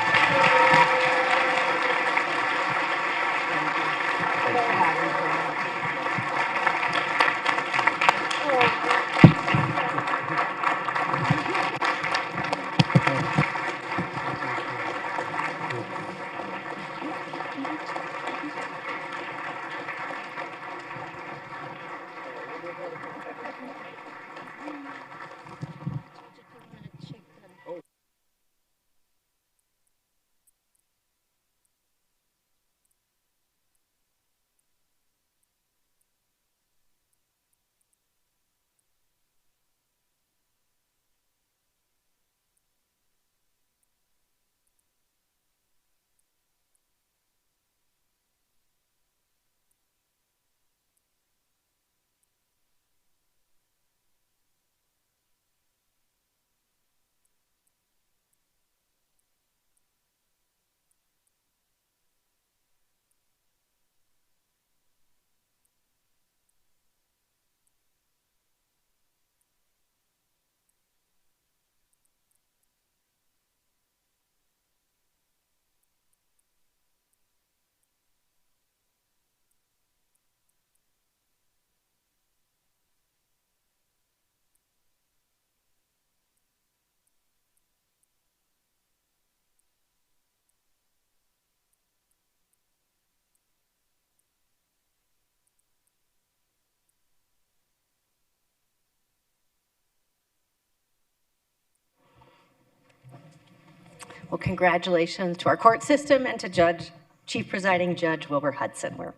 Well, congratulations to our court system and to Chief Presiding Judge Wilbur Hudson. We're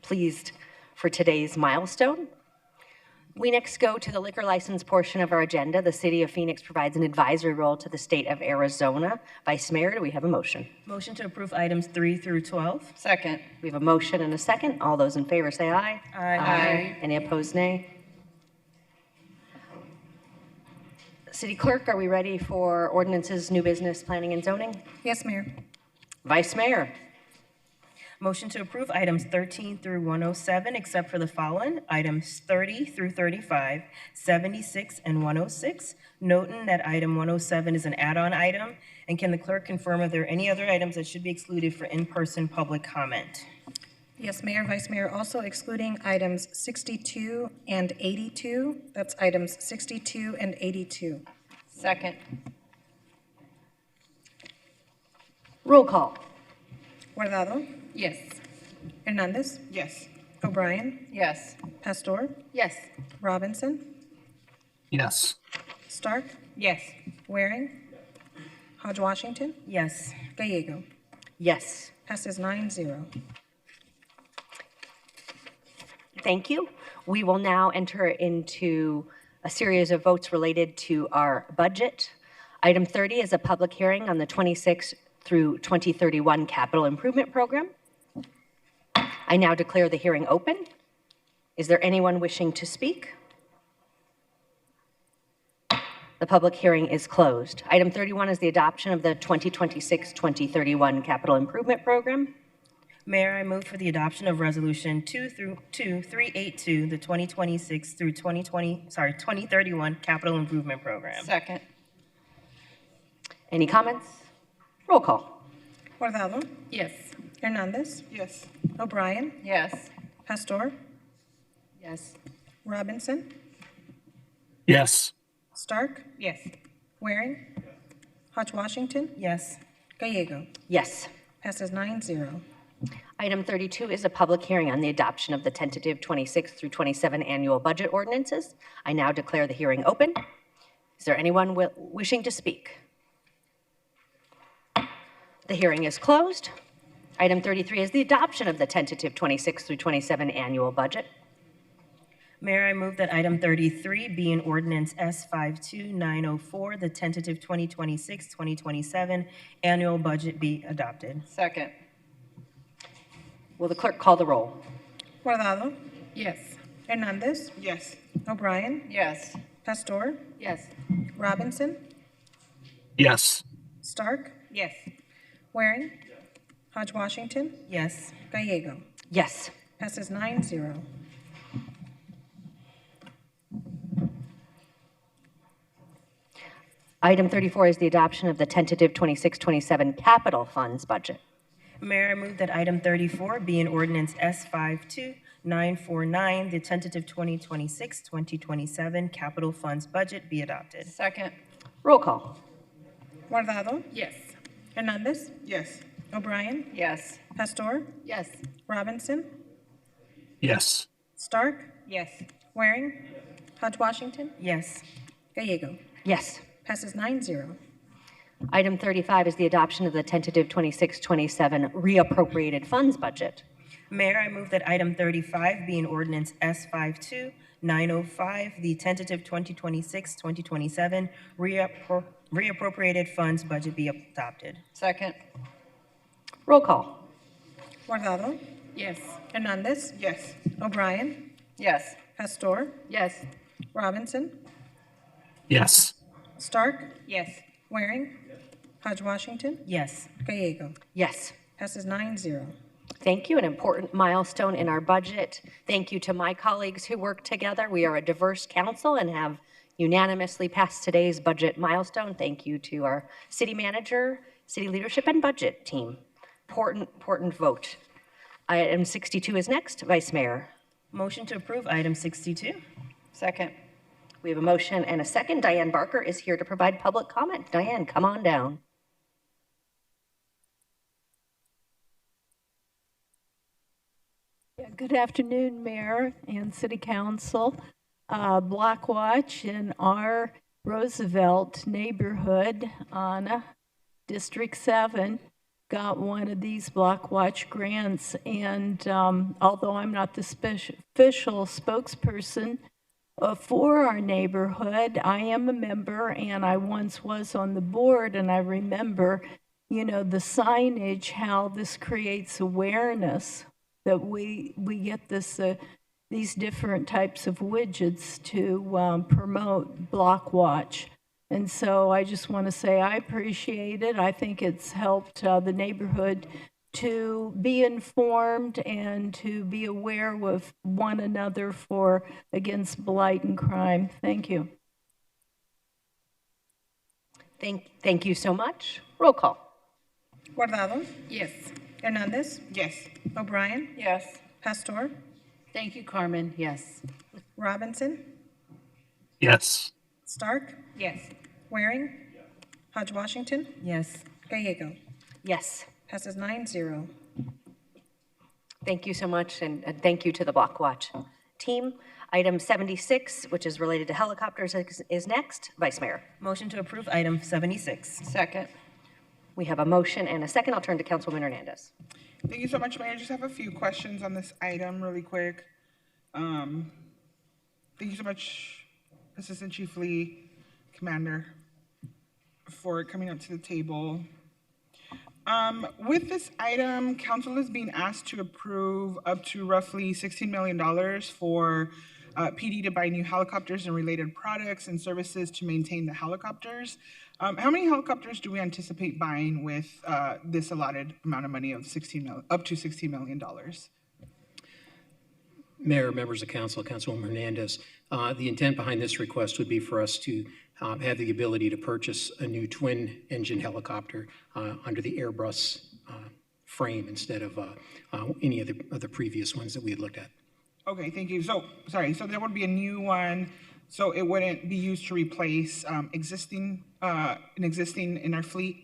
pleased for today's milestone. We next go to the liquor license portion of our agenda. The City of Phoenix provides an advisory role to the state of Arizona. Vice Mayor, do we have a motion? Motion to approve items 3 through 12. Second. We have a motion and a second. All those in favor say aye. Aye. Any opposed, nay? City Clerk, are we ready for ordinances, new business, planning and zoning? Yes, Mayor. Vice Mayor. Motion to approve items 13 through 107, except for the following: items 30 through 35, 76, and 106. Noting that item 107 is an add-on item, and can the clerk confirm if there are any other items that should be excluded for in-person public comment? Yes, Mayor, Vice Mayor, also excluding items 62 and 82. That's items 62 and 82. Second. Roll call. Guardado. Yes. Hernandez. Yes. O'Brien. Yes. Pastor. Yes. Robinson. Yes. Stark. Yes. Waring. Hodge Washington. Yes. Gallego. Yes. Passes 9-0. Thank you. We will now enter into a series of votes related to our budget. Item 30 is a public hearing on the 26 through 2031 Capital Improvement Program. I now declare the hearing open. Is there anyone wishing to speak? The public hearing is closed. Item 31 is the adoption of the 2026-2031 Capital Improvement Program. Mayor, I move for the adoption of Resolution 2382, the 2026 through 2031 Capital Improvement Program. Second. Any comments? Roll call. Guardado. Yes. Hernandez. Yes. O'Brien. Yes. Pastor. Yes. Robinson. Yes. Stark. Yes. Waring. Hodge Washington, Yes. Gallego. Yes. Passes 9-0. Item 32 is a public hearing on the adoption of the tentative 26 through 27 annual budget ordinances. I now declare the hearing open. Is there anyone wishing to speak? The hearing is closed. Item 33 is the adoption of the tentative 26 through 27 annual budget. Mayor, I move that item 33 be an ordinance S52904, the tentative 2026-2027 annual budget be adopted. Second. Will the clerk call the roll? Guardado, Yes. Hernandez, Yes. O'Brien, Yes. Pastor, Yes. Robinson, Yes. Stark, Yes. Waring, Hodge Washington, Yes. Gallego. Yes. Passes 9-0. Item 34 is the adoption of the tentative 26-27 capital funds budget. Mayor, I move that item 34 be an ordinance S52949, the tentative 2026-2027 capital funds budget be adopted. Second. Roll call. Guardado, Yes. Hernandez, Yes. O'Brien, Yes. Pastor, Yes. Robinson, Yes. Stark, Yes. Waring, Hodge Washington, Yes. Gallego. Yes. Passes 9-0. Item 35 is the adoption of the tentative 26-27 reappropriated funds budget. Mayor, I move that item 35 be an ordinance S52905, the tentative 2026-2027 reappropriated funds budget be adopted. Second. Roll call. Guardado, Yes. Hernandez, Yes. O'Brien, Yes. Pastor, Yes. Robinson, Yes. Stark, Yes. Waring, Hodge Washington, Yes. Gallego. Yes. Passes 9-0. Thank you, an important milestone in our budget. Thank you to my colleagues who work together. We are a diverse council and have unanimously passed today's budget milestone. Thank you to our city manager, city leadership, and budget team. Important vote. Item 62 is next. Vice Mayor. Motion to approve item 62. Second. We have a motion and a second. Diane Barker is here to provide public comment. Diane, come on down. Good afternoon, Mayor and City Council. Blockwatch in our Roosevelt neighborhood on District 7 got one of these Blockwatch grants, and although I'm not the official spokesperson for our neighborhood, I am a member, and I once was on the board, and I remember, you know, the signage, how this creates awareness that we get this these different types of widgets to promote Blockwatch. And so I just want to say I appreciate it. I think it's helped the neighborhood to be informed and to be aware of one another for against blight and crime. Thank you. Thank you so much. Roll call. Guardado, Yes. Hernandez, Yes. O'Brien, Yes. Pastor, Thank you, Carmen. Yes. Robinson, Yes. Stark, Yes. Waring, Hodge Washington, Yes. Gallego. Yes. Passes 9-0. Thank you so much, and thank you to the Blockwatch team. Item 76, which is related to helicopters, is next. Vice Mayor. Motion to approve item 76. Second. We have a motion and a second. I'll turn to Councilwoman Hernandez. Thank you so much, Mayor. I just have a few questions on this item really quick. Thank you so much, Assistant Chief Lee, Commander, for coming up to the table. With this item, council is being asked to approve up to roughly $16 million for PD to buy new helicopters and related products and services to maintain the helicopters. How many helicopters do we anticipate buying with this allotted amount of money of up to $16 million? Mayor, members of council, Councilwoman Hernandez, the intent behind this request would be for us to have the ability to purchase a new twin-engine helicopter under the Airbus frame instead of any of the previous ones that we had looked at. Okay, thank you. So, sorry, so there would be a new one so it wouldn't be used to replace an existing in our fleet?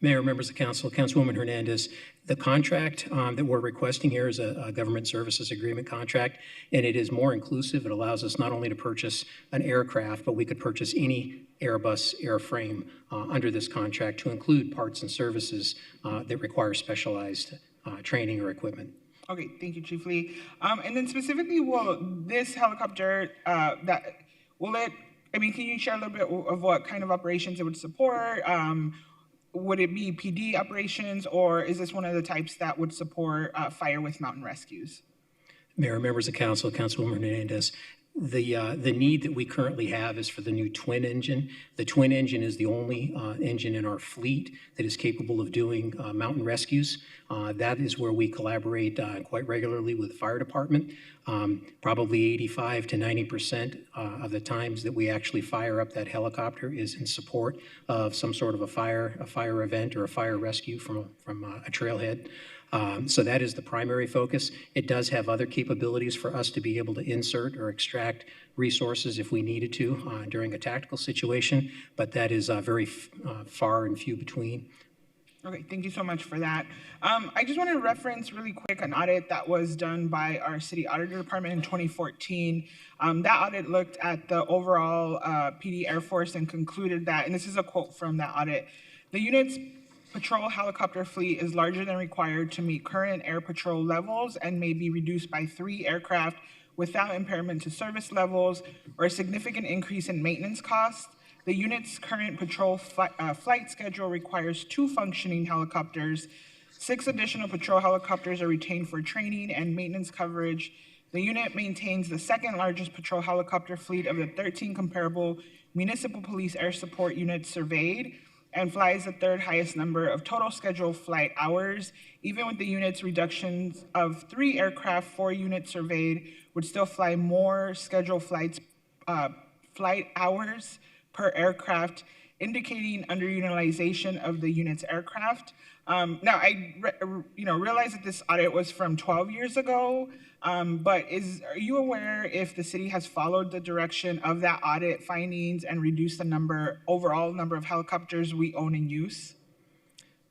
Mayor, members of council, Councilwoman Hernandez, the contract that we're requesting here is a government services agreement contract, and it is more inclusive. It allows us not only to purchase an aircraft, but we could purchase any Airbus airframe under this contract to include parts and services that require specialized training or equipment. Okay, thank you, Chief Lee. And then specifically, will this helicopter, can you share a little bit of what kind of operations it would support? Would it be PD operations, or is this one of the types that would support fire with mountain rescues? Mayor, members of council, Councilwoman Hernandez, the need that we currently have is for the new twin engine. The twin engine is the only engine in our fleet that is capable of doing mountain rescues. That is where we collaborate quite regularly with the fire department. Probably 85 to 90% of the times that we actually fire up that helicopter is in support of some sort of a fire event or a fire rescue from a trailhead. So that is the primary focus. It does have other capabilities for us to be able to insert or extract resources if we needed to during a tactical situation, but that is very far and few between. Okay, thank you so much for that. I just want to reference really quick an audit that was done by our city auditor department in 2014. That audit looked at the overall PD Air Force and concluded that, and this is a quote from that audit, the unit's patrol helicopter fleet is larger than required to meet current air patrol levels and may be reduced by 3 aircraft without impairment to service levels or a significant increase in maintenance costs. The unit's current patrol flight schedule requires 2 functioning helicopters. 6 additional patrol helicopters are retained for training and maintenance coverage. The unit maintains the 2nd largest patrol helicopter fleet of the 13 comparable municipal police air support units surveyed, and flies the 3rd highest number of total scheduled flight hours. Even with the unit's reductions of 3 aircraft, 4 units surveyed would still fly more scheduled flight hours per aircraft, indicating underutilization of the unit's aircraft. Now, I realize that this audit was from 12 years ago, but are you aware if the city has followed the direction of that audit findings and reduced the overall number of helicopters we own and use?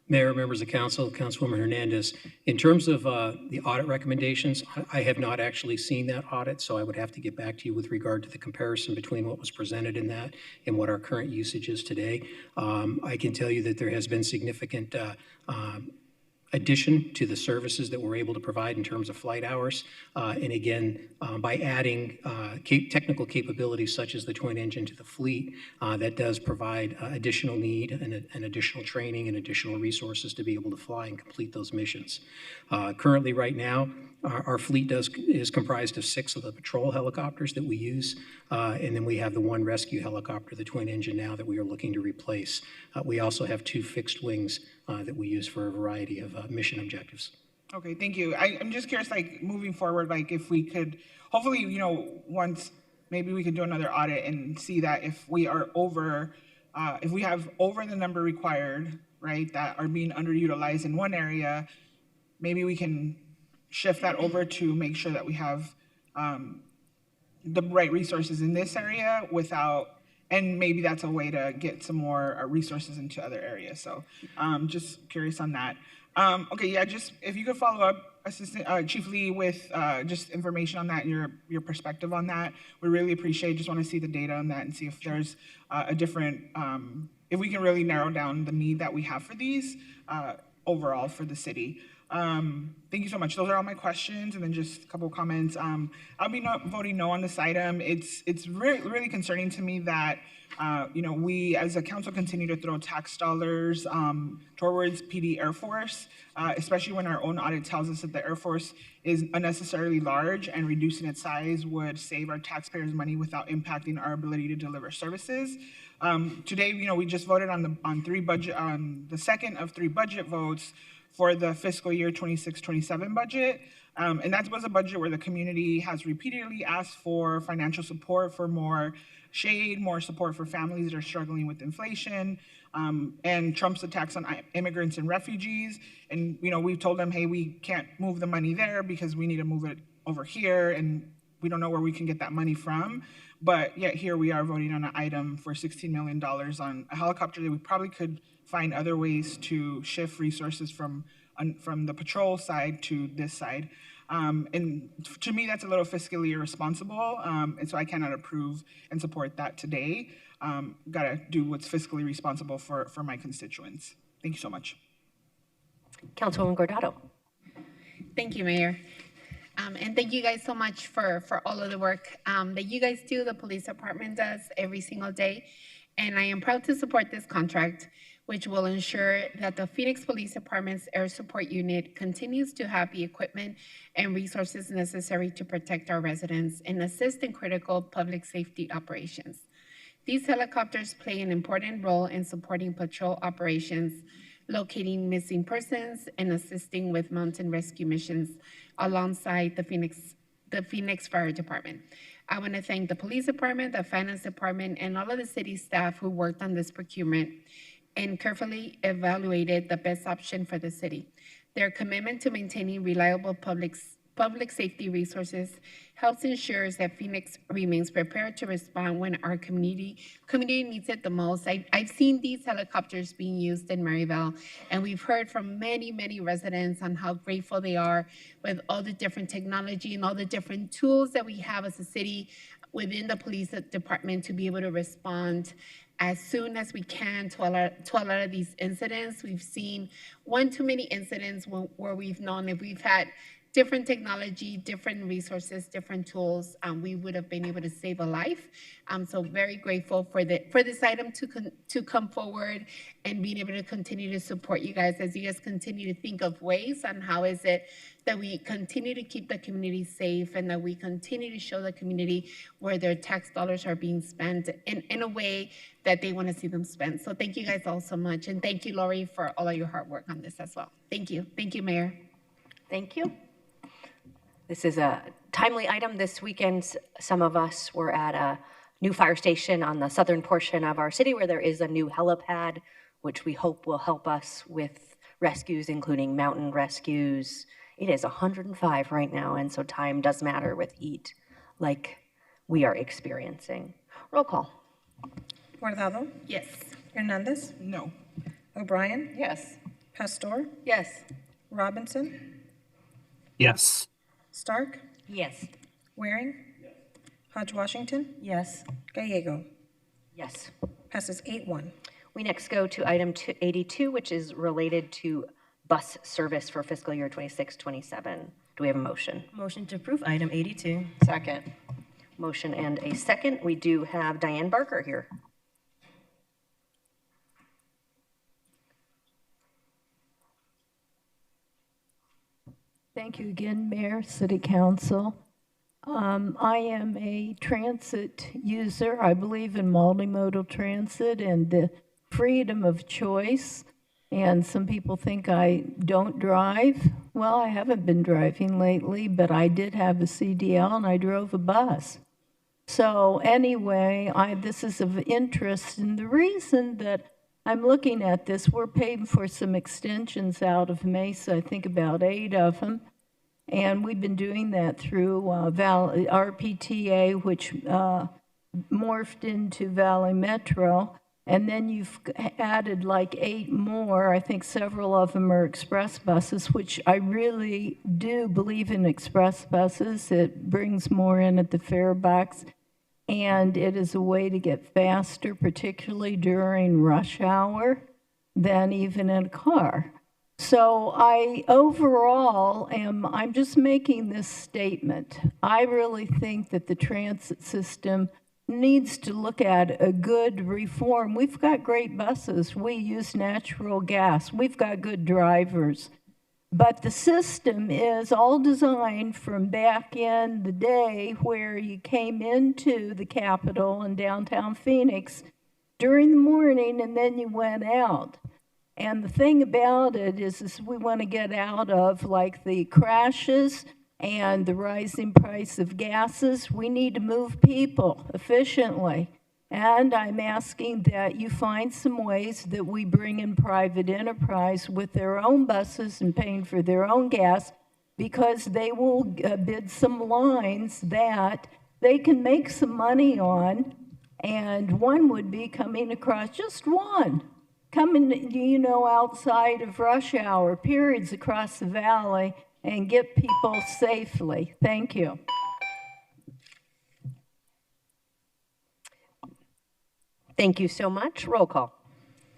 Mayor, members of council, Councilwoman Hernandez, in terms of the audit recommendations, I have not actually seen that audit, so I would have to get back to you with regard to the comparison between what was presented in that and what our current usage is today. I can tell you that there has been significant addition to the services that we're able to provide in terms of flight hours. And again, by adding technical capabilities such as the twin engine to the fleet, that does provide additional need and additional training and additional resources to be able to fly and complete those missions. Currently, right now, our fleet is comprised of 6 of the patrol helicopters that we use, and then we have the 1 rescue helicopter, the twin engine now, that we are looking to replace. We also have 2 fixed wings that we use for a variety of mission objectives. Okay, thank you. I'm just curious, moving forward, if we could, hopefully, once, maybe we could do another audit and see that if we are over, if we have over the number required, right, that are being underutilized in one area, maybe we can shift that over to make sure that we have the right resources in this area and maybe that's a way to get some more resources into other areas. So just curious on that. Okay, yeah, just if you could follow up, Chief Lee, with just information on that and your perspective on that, we really appreciate. Just want to see the data on that and see if there's a different, if we can really narrow down the need that we have for these overall for the city. Thank you so much. Those are all my questions, and then just a couple of comments. I'll be voting no on this item. It's really concerning to me that we as a council continue to throw tax dollars towards PD Air Force, especially when our own audit tells us that the Air Force is unnecessarily large and reducing its size would save our taxpayers money without impacting our ability to deliver services. Today, we just voted on the second of 3 budget votes for the fiscal year 26-27 budget. And that was a budget where the community has repeatedly asked for financial support for more shade, more support for families that are struggling with inflation, and Trump's attacks on immigrants and refugees. And we've told them, hey, we can't move the money there because we need to move it over here. And we don't know where we can get that money from, but yet here we are voting on an item for $16 million on a helicopter that we probably could find other ways to shift resources from the patrol side to this side. And to me, that's a little fiscally irresponsible, and so I cannot approve and support that today. Gotta do what's fiscally responsible for my constituents. Thank you so much. Councilwoman Gordado. Thank you, Mayor. And thank you guys so much for all of the work that you guys do, the police department does every single day. And I am proud to support this contract, which will ensure that the Phoenix Police Department's Air Support Unit continues to have the equipment and resources necessary to protect our residents and assist in critical public safety operations. These helicopters play an important role in supporting patrol operations, locating missing persons, and assisting with mountain rescue missions alongside the Phoenix Fire Department. I want to thank the police department, the finance department, and all of the city staff who worked on this procurement and carefully evaluated the best option for the city. Their commitment to maintaining reliable public safety resources helps ensure that Phoenix remains prepared to respond when our community needs it the most. I've seen these helicopters being used in Maryville, and we've heard from many residents on how grateful they are with all the different technology and all the different tools that we have as a city within the police department to be able to respond as soon as we can to a lot of these incidents. We've seen one too many incidents where we've known if we've had different technology, different resources, different tools, we would have been able to save a life. I'm so very grateful for this item to come forward and being able to continue to support you guys as you guys continue to think of ways on how is it that we continue to keep the community safe and that we continue to show the community where their tax dollars are being spent in a way that they want to see them spent. So thank you guys all so much. And thank you, Lori, for all of your hard work on this as well. Thank you. Thank you, Mayor. Thank you. This is a timely item. This weekend, some of us were at a new fire station on the southern portion of our city where there is a new helipad, which we hope will help us with rescues, including mountain rescues. It is 105 right now, and so time does matter with heat like we are experiencing. Roll call. Guardado. Yes. Hernandez. No. O'Brien. Yes. Pastor. Yes. Robinson. Yes. Stark. Yes. Waring. Yes. Hodge Washington. Yes. Gallego. Yes. Passes 8-1. We next go to item 82, which is related to bus service for fiscal year 26-27. Do we have a motion? Motion to approve item 82. Second. Motion and a second. We do have Diane Barker here. Thank you again, Mayor, City Council. I am a transit user. I believe in multimodal transit and the freedom of choice. And some people think I don't drive. Well, I haven't been driving lately, but I did have a CDL and I drove a bus. So anyway, this is of interest. And the reason that I'm looking at this, we're paying for some extensions out of Mesa, I think about 8 of them. And we've been doing that through RPTA, which morphed into Valley Metro. And then you've added like 8 more. I think several of them are express buses, which I really do believe in express buses. It brings more in at the fare box. And it is a way to get faster, particularly during rush hour, than even in a car. So I'm just making this statement. I really think that the transit system needs to look at a good reform. We've got great buses. We use natural gas. We've got good drivers. But the system is all designed from back in the day where you came into the Capitol in downtown Phoenix during the morning and then you went out. And the thing about it is we want to get out of like the crashes and the rising price of gases. We need to move people efficiently. And I'm asking that you find some ways that we bring in private enterprise with their own buses and paying for their own gas, because they will bid some lines that they can make some money on, and one would be coming across, just one, coming, outside of rush hour periods across the valley and get people safely. Thank you. Thank you so much. Roll call.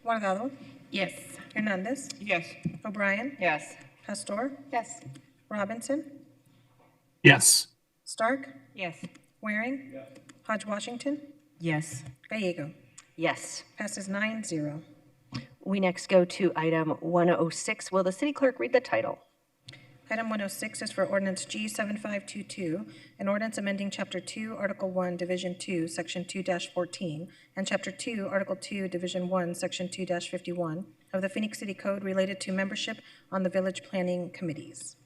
Guardado. Yes. Hernandez. Yes. O'Brien. Yes. Pastor. Yes. Robinson. Yes. Stark. Yes. Waring. Hodge Washington. Yes. Gallego. Yes. Passes 9-0. We next go to item 106. Will the city clerk read the title? Item 106 is for ordinance G7522, an ordinance amending Chapter 2, Article 1, Division 2, Section 2-14, and Chapter 2, Article 2, Division 1, Section 2-51 of the Phoenix City Code related to membership on the village planning committees.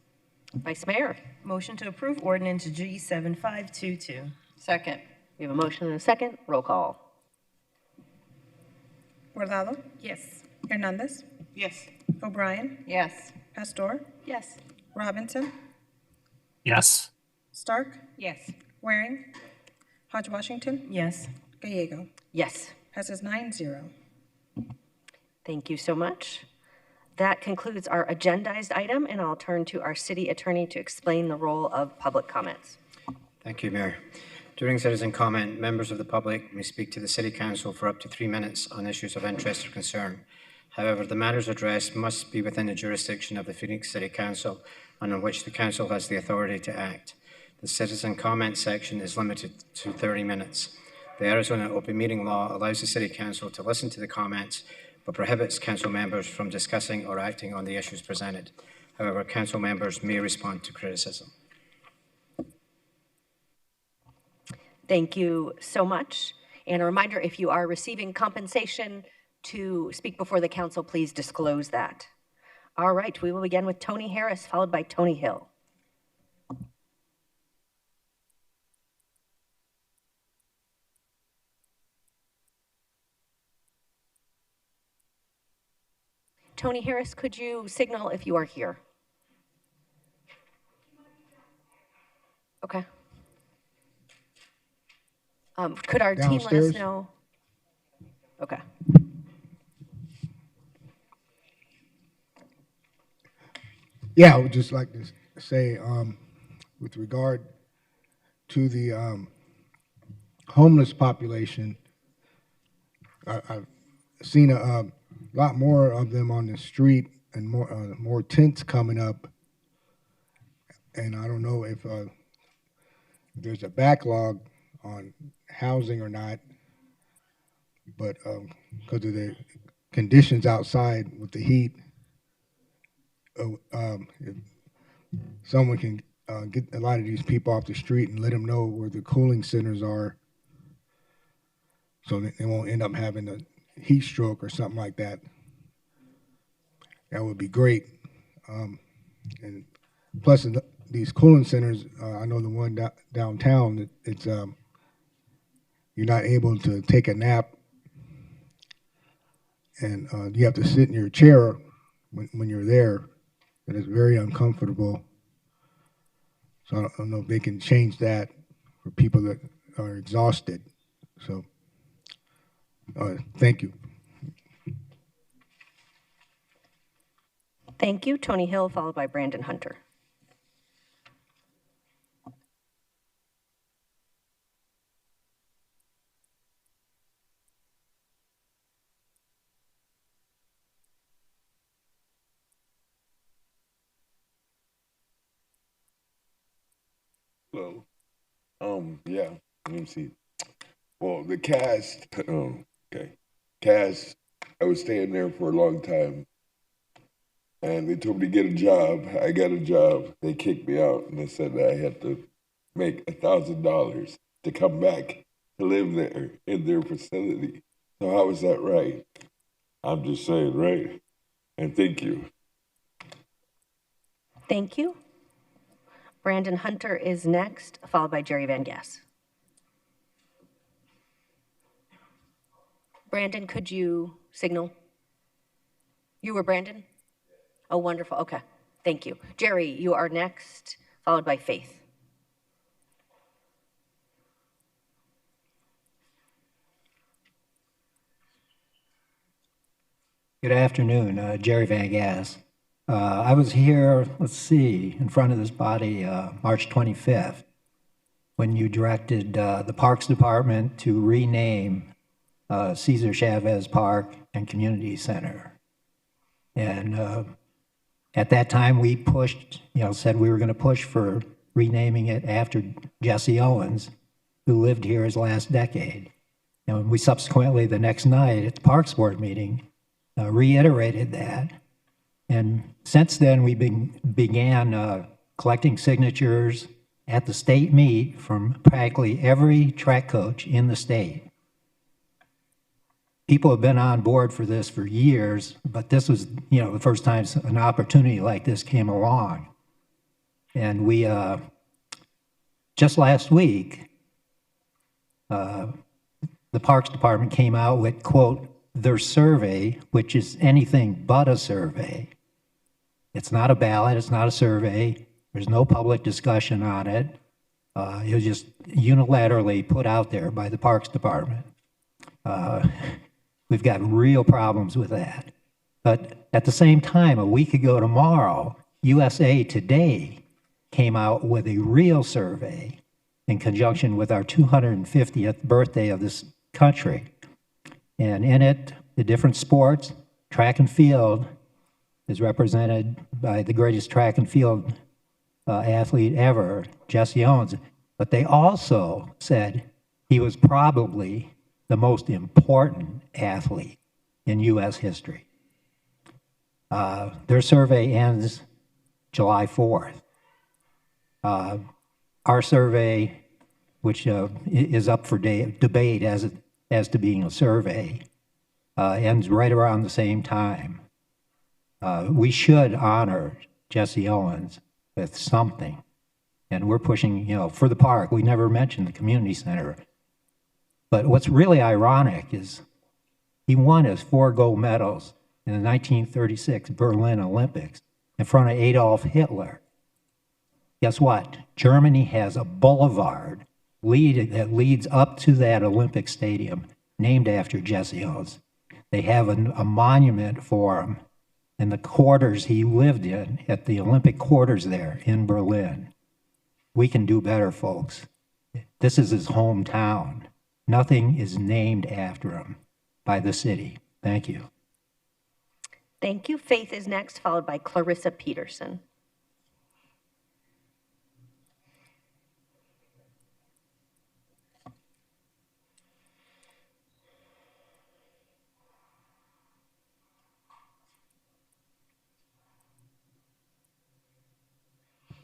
Vice Mayor. Motion to approve ordinance G7522. Second. We have a motion and a second. Roll call. Guardado. Yes. Hernandez. Yes. O'Brien. Yes. Pastor. Yes. Robinson. Yes. Stark. Yes. Waring. Hodge Washington. Yes. Gallego. Yes. Passes 9-0. Thank you so much. That concludes our agendized item, and I'll turn to our city attorney to explain the role of public comments. Thank you, Mayor. During citizen comment, members of the public may speak to the City Council for up to 3 minutes on issues of interest or concern. However, the matters addressed must be within the jurisdiction of the Phoenix City Council and on which the Council has the authority to act. The citizen comment section is limited to 30 minutes. The Arizona Open Meeting Law allows the City Council to listen to the comments, but prohibits Council members from discussing or acting on the issues presented. However, Council members may respond to criticism. Thank you so much. And a reminder, if you are receiving compensation to speak before the council, please disclose that. All right, we will begin with Tony Harris, followed by Tony Hill. Tony Harris, could you signal if you are here? Okay. Could our team let us know? Okay. Yeah, I would just like to say, with regard to the homeless population, I've seen a lot more of them on the street and more tents coming up. And I don't know if there's a backlog on housing or not, but because of the conditions outside with the heat, if someone can get a lot of these people off the street and let them know where the cooling centers are so that they won't end up having a heat stroke or something like that, that would be great. And plus, these cooling centers, I know the one downtown, it's you're not able to take a nap, and you have to sit in your chair when you're there, and it's very uncomfortable. So I don't know if they can change that for people that are exhausted. So thank you. Thank you. Tony Hill, followed by Brandon Hunter. Hello. Yeah, let me see. Well, the cast, okay. Cast, I was staying there for a long time. And they told me to get a job. I got a job. They kicked me out and they said that I had to make $1,000 to come back to live there in their facility. So how is that right? I'm just saying, right? And thank you. Thank you. Brandon Hunter is next, followed by Jerry Van Gass. Brandon, could you signal? You were Brandon? Oh, wonderful. Okay. Thank you. Jerry, you are next, followed by Faith. Good afternoon, Jerry Van Gass. I was here, let's see, in front of this body March 25th when you directed the Parks Department to rename Cesar Chavez Park and Community Center. And at that time we pushed, said we were going to push for renaming it after Jesse Owens, who lived here his last decade. And we subsequently, the next night at the Parks Board meeting, reiterated that. And since then, we began collecting signatures at the state meet from practically every track coach in the state. People have been on board for this for years, but this was, the first time an opportunity like this came along. And we, just last week, the Parks Department came out with, quote, their survey, which is anything but a survey. It's not a ballot, it's not a survey, there's no public discussion on it. It was just unilaterally put out there by the Parks Department. We've got real problems with that. But at the same time, a week ago tomorrow, USA Today came out with a real survey in conjunction with our 250th birthday of this country. And in it, the different sports, track and field is represented by the greatest track and field athlete ever, Jesse Owens. But they also said he was probably the most important athlete in U.S. history. Their survey ends July 4th. Our survey, which is up for debate as to being a survey, ends right around the same time. We should honor Jesse Owens with something. And we're pushing, for the park. We never mentioned the community center. But what's really ironic is he won his 4 gold medals in the 1936 Berlin Olympics in front of Adolf Hitler. Guess what? Germany has a boulevard that leads up to that Olympic stadium named after Jesse Owens. They have a monument for him in the quarters he lived in at the Olympic quarters there in Berlin. We can do better, folks. This is his hometown. Nothing is named after him by the city. Thank you. Thank you. Faith is next, followed by Clarissa Peterson.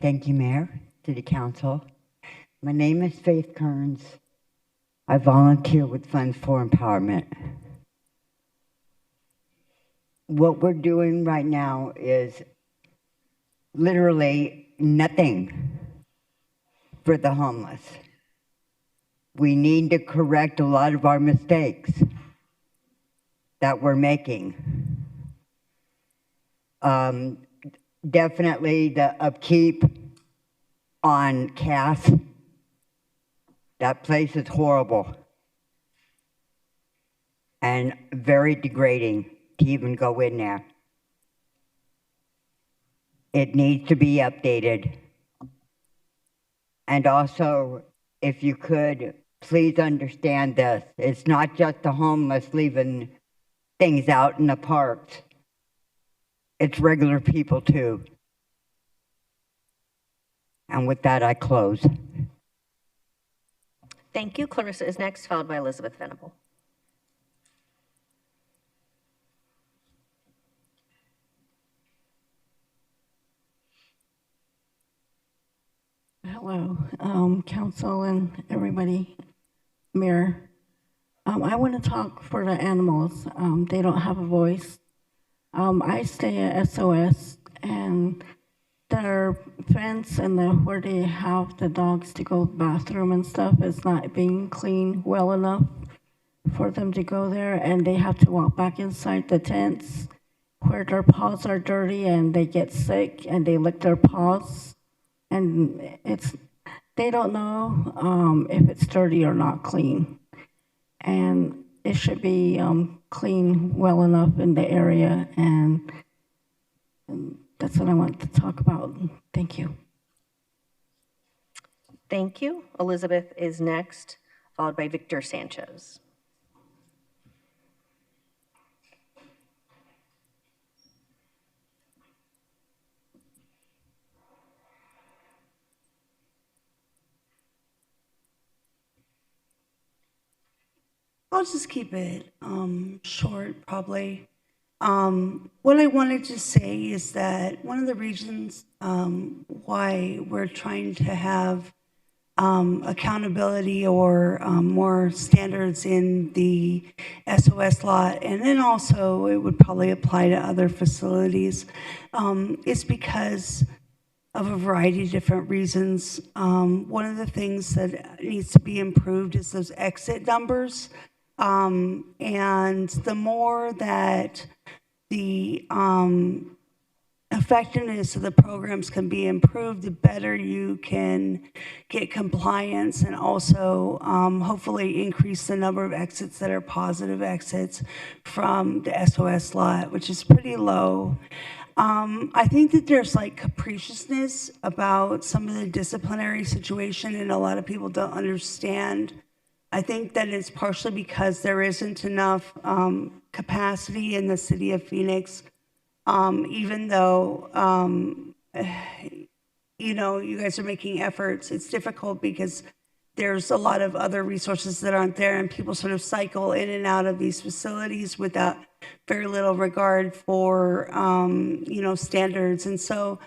Thank you, Mayor, City Council. My name is Faith Kearns. I volunteer with Funds for Empowerment. What we're doing right now is literally nothing for the homeless. We need to correct a lot of our mistakes that we're making. Definitely the upkeep on Cass. That place is horrible and very degrading to even go in there. It needs to be updated. And also, if you could, please understand this. It's not just the homeless leaving things out in the parks. It's regular people too. And with that, I close. Thank you. Clarissa is next, followed by Elizabeth Venable. Hello, council and everybody, Mayor. I want to talk for the animals. They don't have a voice. I stay at SOS, and their fence and where they have the dogs to go to the bathroom and stuff is not being cleaned well enough for them to go there, and they have to walk back inside the tents where their paws are dirty and they get sick and they lick their paws, and they don't know if it's dirty or not clean, and it should be clean well enough in the area, and that's what I want to talk about. Thank you. Thank you. Elizabeth is next, followed by Victor Sanchez. I'll just keep it short, probably. What I wanted to say is that one of the reasons why we're trying to have accountability or more standards in the SOS lot, and then also it would probably apply to other facilities, is because of a variety of different reasons. One of the things that needs to be improved is those exit numbers. And the more that the effectiveness of the programs can be improved, the better you can get compliance and also hopefully increase the number of exits that are positive exits from the SOS lot, which is pretty low. I think that there's like capriciousness about some of the disciplinary situation, and a lot of people don't understand. I think that it's partially because there isn't enough capacity in the city of Phoenix, even though, you know, you guys are making efforts. It's difficult because there's a lot of other resources that aren't there, and people sort of cycle in and out of these facilities without very little regard for, you know, standards. And so,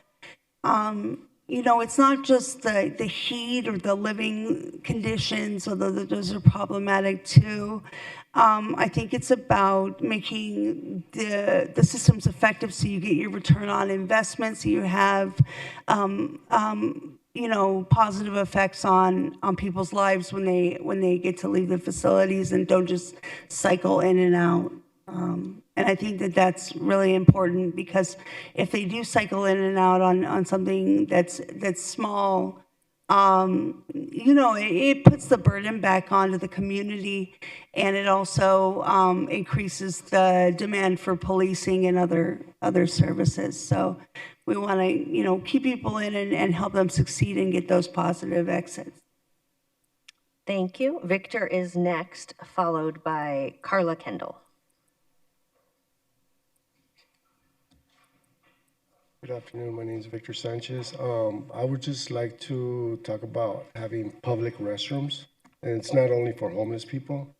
you know, it's not just the heat or the living conditions, although those are problematic too. I think it's about making the systems effective so you get your return on investment, so you have, you know, positive effects on people's lives when they get to leave the facilities and don't just cycle in and out. And I think that that's really important, because if they do cycle in and out on something that's small, you know, it puts the burden back onto the community, and it also increases the demand for policing and other services. So we want to, you know, keep people in and help them succeed and get those positive exits. Thank you. Victor is next, followed by Carla Kendall. Good afternoon. My name is Victor Sanchez. I would just like to talk about having public restrooms. And it's not only for homeless people.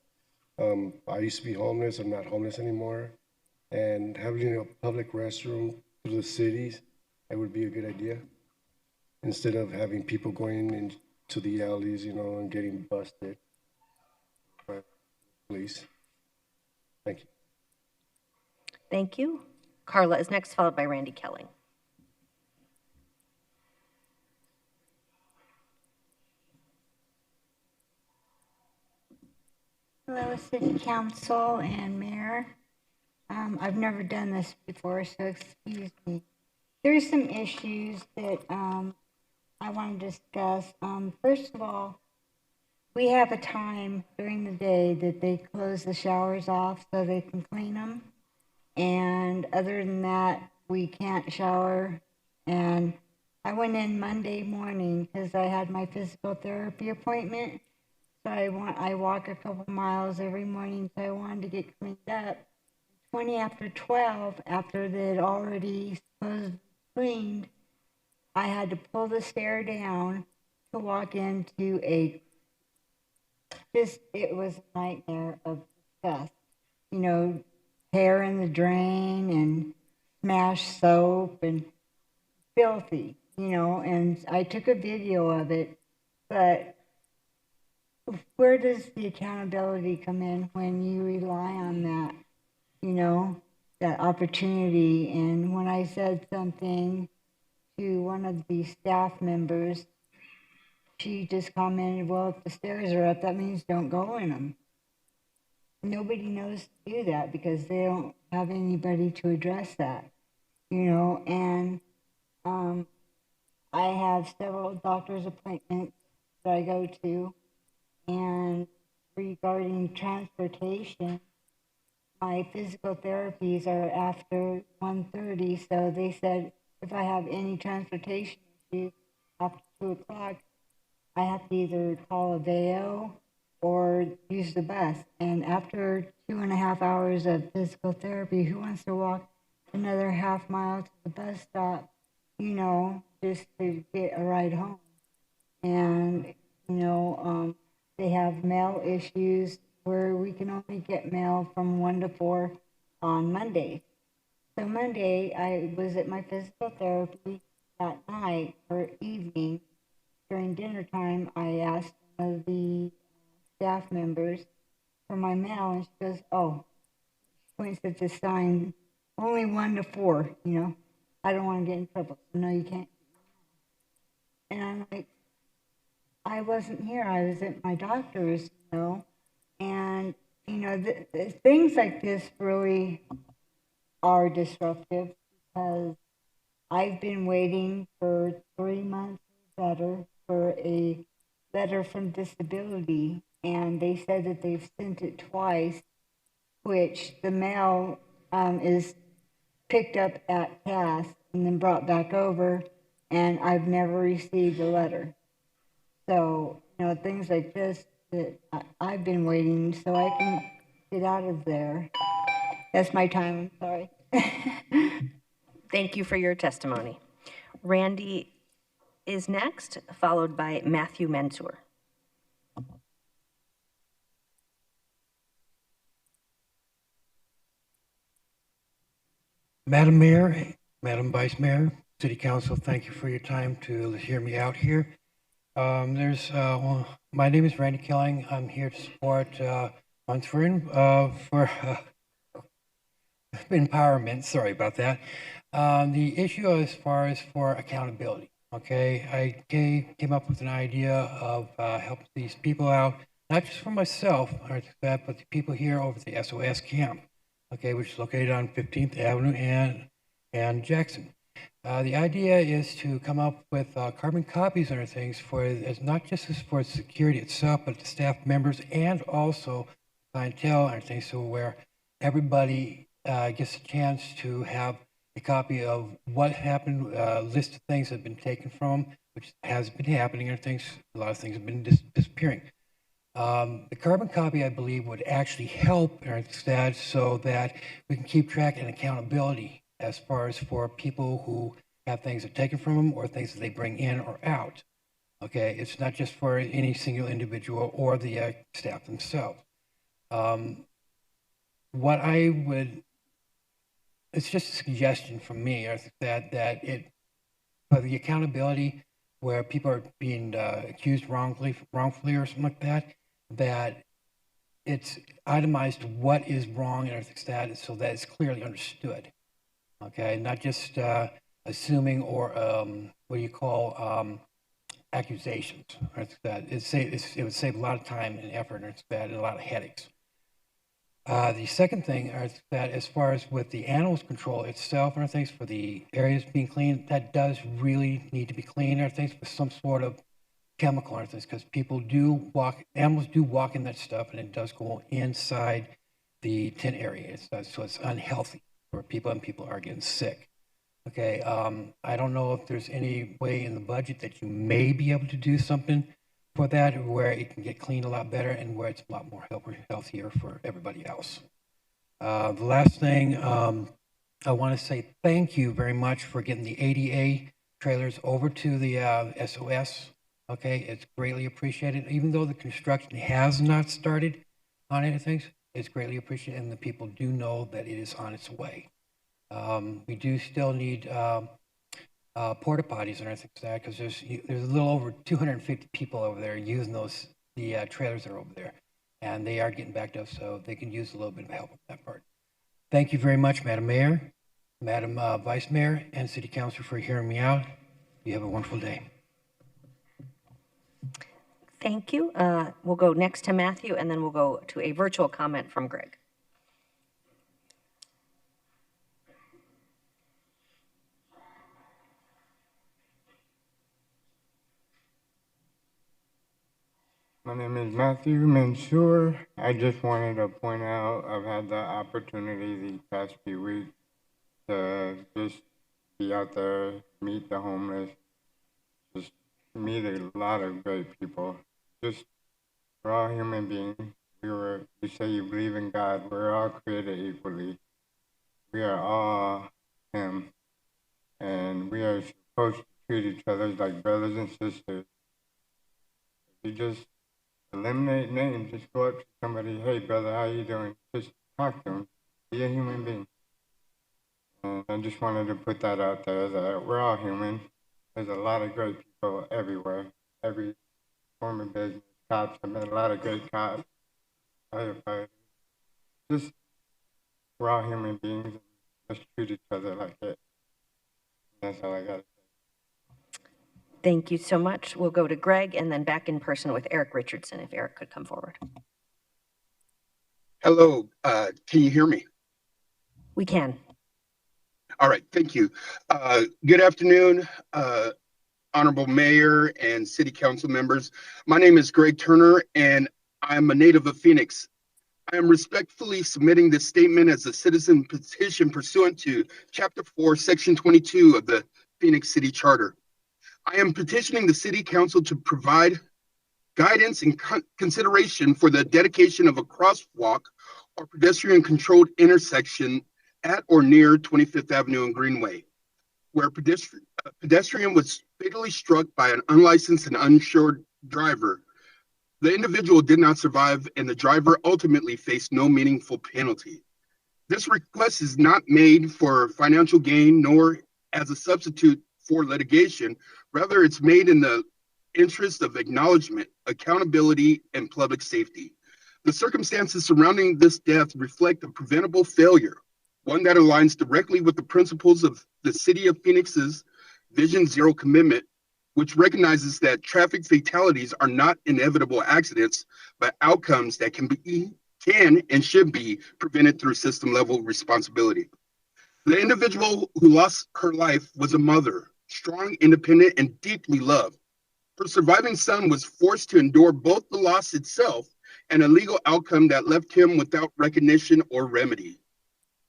I used to be homeless. I'm not homeless anymore. And having a public restroom through the cities, it would be a good idea. Instead of having people going into the alleys, you know, and getting busted by police. Thank you. Thank you. Carla is next, followed by Randy Kelling. Hello, City Council and Mayor. I've never done this before, so excuse me. There's some issues that I want to discuss. First of all, we have a time during the day that they close the showers off so they can clean them. And other than that, we can't shower. And I went in Monday morning because I had my physical therapy appointment. So I walk a couple miles every morning, so I wanted to get cleaned up. 20 after 12, after they'd already cleaned, I had to pull the stair down to walk into it was a nightmare of disgust. You know, hair in the drain and smashed soap and filthy, you know, and I took a video of it, but where does the accountability come in when you rely on that, you know, that opportunity? And when I said something to one of the staff members, she just commented, well, if the stairs are up, that means don't go in them. nobody knows to do that because they don't have anybody to address that, you know, and I have several doctor's appointments that I go to, and regarding transportation, my physical therapies are after 1:30, so they said if I have any transportation issues after 2 o'clock, I have to either call a VAO or use the bus. And after 2.5 hours of physical therapy, who wants to walk another half mile to the bus stop, you know, just to get a ride home? And, you know, they have mail issues where we can only get mail from 1 to 4 on Monday. So Monday, I was at my physical therapy at night or evening. During dinner time, I asked one of the staff members for my mail, and she goes, oh, she points at the sign, only 1 to 4, you know. I don't want to get in trouble, so no, you can't. And I'm like, I wasn't here. I was at my doctor's, you know. And, you know, things like this really are disruptive because I've been waiting for 3 months or better for a letter from disability, and they said that they've sent it twice, which the mail is picked up at CAS and then brought back over, and I've never received a letter. So, you know, things like this that I've been waiting so I can get out of there. That's my time, I'm sorry. Thank you for your testimony. Randy is next, followed by Matthew Mansour. Madam Mayor, Madam Vice Mayor, City Council, thank you for your time to hear me out here. My name is Randy Killing. I'm here to support for empowerment. Sorry about that. The issue as far as for accountability. Okay, I came up with an idea of helping these people out, not just for myself, but the people here over at the SOS camp. Okay, which is located on 15th Avenue and Jackson. The idea is to come up with carbon copies and other things not just for security itself, but the staff members and also clientele and things, so where everybody gets a chance to have a copy of what happened, a list of things that have been taken from them, which has been happening, and things, a lot of things have been disappearing. The carbon copy, I believe, would actually help instead so that we can keep track and accountability as far as for people who have things that are taken from them or things that they bring in or out. Okay, it's not just for any single individual or the staff themselves. It's just a suggestion from me that for the accountability where people are being accused wrongfully or something like that it's itemized what is wrong and everything like that so that it's clearly understood. Okay, not just assuming or accusations. It would save a lot of time and effort and a lot of headaches. The second thing is that as far as with the animals control itself and things for the areas being clean, that does really need to be clean and things with some sort of chemical and things because animals do walk in that stuff and it does go inside the tent area. So it's unhealthy for people and people are getting sick. Okay, I don't know if there's any way in the budget that you may be able to do something for that where it can get cleaned a lot better and where it's a lot more healthier for everybody else. The last thing, I want to say thank you very much for getting the ADA trailers over to the SOS. Okay, it's greatly appreciated. Even though the construction has not started on anything, it's greatly appreciated and the people do know that it is on its way. We do still need porta potties and everything like that because there's a little over 250 people over there using the trailers that are over there, and they are getting backed up, so they can use a little bit of help with that part. Thank you very much, Madam Mayor, Madam Vice Mayor, and City Council for hearing me out. You have a wonderful day. Thank you. We'll go next to Matthew, and then we'll go to a virtual comment from Greg. My name is Matthew Mansour. I just wanted to point out I've had the opportunity these past few weeks to just be out there, meet the homeless, just meet a lot of great people. Just, we're all human beings. You say you believe in God. We're all created equally. We are all Him. And we are supposed to treat each other like brothers and sisters. You just eliminate names. Just go up to somebody, hey brother, how you doing? Just talk to them. Be a human being. And I just wanted to put that out there that we're all human. There's a lot of great people everywhere. Every form of business, cops. I've met a lot of great cops, firefighters. Just, we're all human beings. Let's treat each other like it. That's all I got to say. Thank you so much. We'll go to Greg and then back in person with Eric Richardson, if Eric could come forward. Hello, can you hear me? We can. All right, thank you. Good afternoon, Honorable Mayor and City Council members. My name is Greg Turner, and I'm a native of Phoenix. I am respectfully submitting this statement as a citizen petition pursuant to Chapter 4, Section 22 of the Phoenix City Charter. I am petitioning the City Council to provide guidance and consideration for the dedication of a crosswalk or pedestrian-controlled intersection at or near 25th Avenue and Greenway, where a pedestrian was fatally struck by an unlicensed and uninsured driver. The individual did not survive, and the driver ultimately faced no meaningful penalty. This request is not made for financial gain nor as a substitute for litigation. Rather, it's made in the interest of acknowledgement, accountability, and public safety. The circumstances surrounding this death reflect a preventable failure, one that aligns directly with the principles of the City of Phoenix's Vision Zero commitment, which recognizes that traffic fatalities are not inevitable accidents, but outcomes that can and should be prevented through system-level responsibility. The individual who lost her life was a mother, strong, independent, and deeply loved. Her surviving son was forced to endure both the loss itself and a legal outcome that left him without recognition or remedy.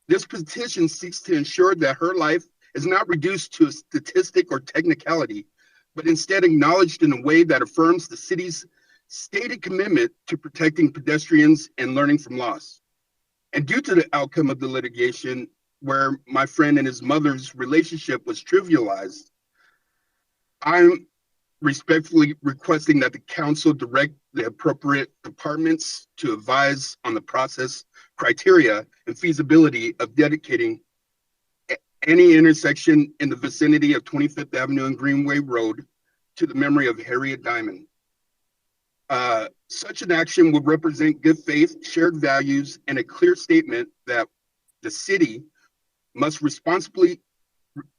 This petition seeks to ensure that her life is not reduced to a statistic or technicality, but instead acknowledged in a way that affirms the city's stated commitment to protecting pedestrians and learning from loss. And due to the outcome of the litigation, where my friend and his mother's relationship was trivialized, I'm respectfully requesting that the council direct the appropriate departments to advise on the process, criteria, and feasibility of dedicating any intersection in the vicinity of 25th Avenue and Greenway Road to the memory of Harriet Diamond. Such an action would represent good faith, shared values, and a clear statement that the city must responsibly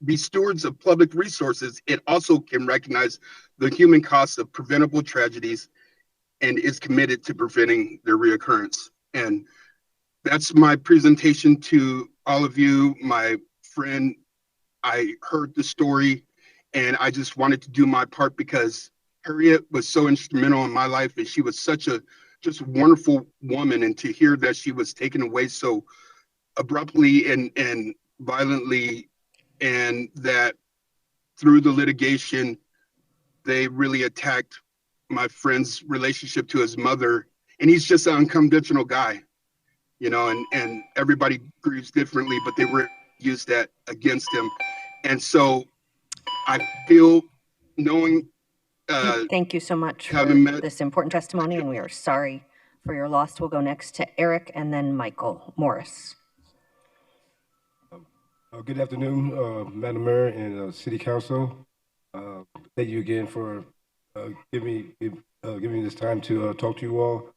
be stewards of public resources. It also can recognize the human costs of preventable tragedies and is committed to preventing their reoccurrence. And that's my presentation to all of you. My friend, I heard the story and I just wanted to do my part because Harriet was so instrumental in my life and she was such a just wonderful woman, and to hear that she was taken away so abruptly and violently, and that through the litigation, they really attacked my friend's relationship to his mother. And he's just an unconventional guy, you know, and everybody grieves differently, but they were used that against him. And so I feel knowing Thank you so much for this important testimony, and we are sorry for your loss. We'll go next to Eric and then Michael Morris. Good afternoon, Madam Mayor and City Council. Thank you again for giving me this time to talk to you all.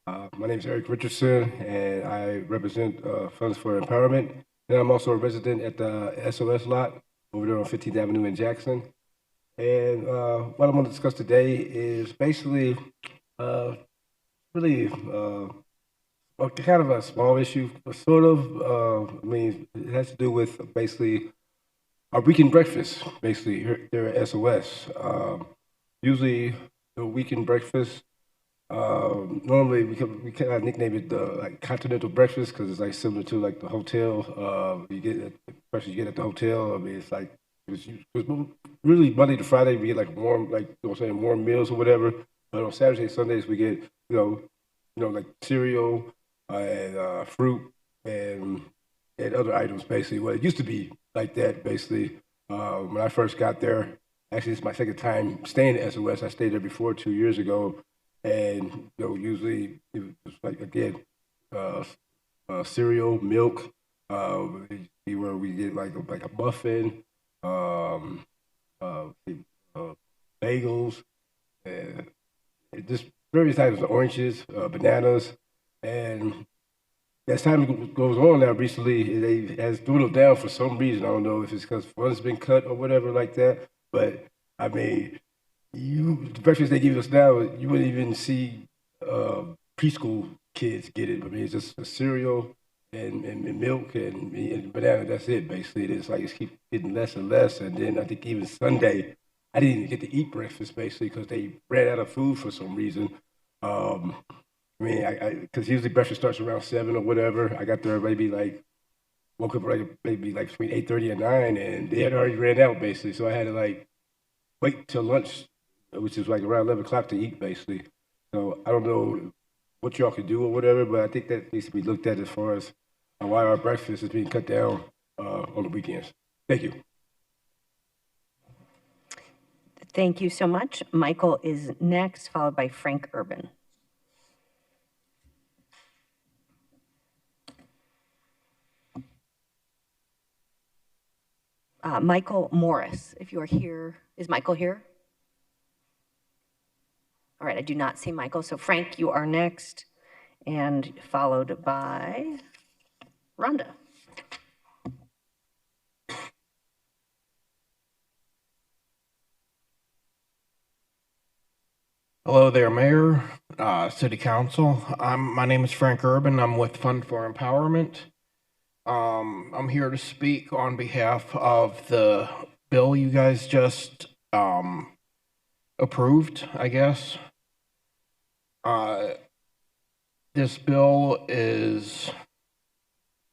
My name is Eric Richardson, and I represent Funds for Empowerment. And I'm also a resident at the SOS lot over there on 15th Avenue in Jackson. And what I want to discuss today is basically really well, kind of a small issue, but sort of. I mean, it has to do with basically our weekend breakfast, basically here at SOS. Usually, the weekend breakfast. Normally, we kind of nickname it the like continental breakfast because it's like similar to like the hotel. You get the breakfast you get at the hotel. I mean, it's really Monday to Friday we get like warm, like you know, what I'm saying warm meals or whatever. But on Saturdays, Sundays we get like cereal and fruit and other items basically. Well, it used to be like that basically. When I first got there, actually it's my second time staying at SOS. I stayed there before 2 years ago, and usually it was like again, cereal, milk, where we get like a muffin, um, uh, bagels, and just various types of oranges, bananas, and as time goes on now, recently it has dwindled down for some reason. I don't know if it's because funds been cut or whatever like that. But I mean, the breakfast they give us now, you wouldn't even see preschool kids get it. I mean, it's just a cereal and milk and banana. That's it, basically. It's like it's keep getting less and less. And then I think even Sunday, I didn't even get to eat breakfast basically because they ran out of food for some reason. I mean, because usually breakfast starts around 7 or whatever. I got there maybe like woke up like maybe like between 8:30 and 9, and they had already ran out basically. So I had to like wait till lunch, which is like around 11 o'clock to eat basically. So I don't know what y'all can do or whatever, but I think that needs to be looked at as far as why our breakfast is being cut down on the weekends. Thank you. Thank you so much. Michael is next, followed by Frank Urban. Michael Morris, if you are here. Is Michael here? All right, I do not see Michael. So Frank, you are next, and followed by Rhonda. Hello there, Mayor, City Council. My name is Frank Urban. I'm with Fund for Empowerment. I'm here to speak on behalf of the bill you guys just approved, I guess. This bill is,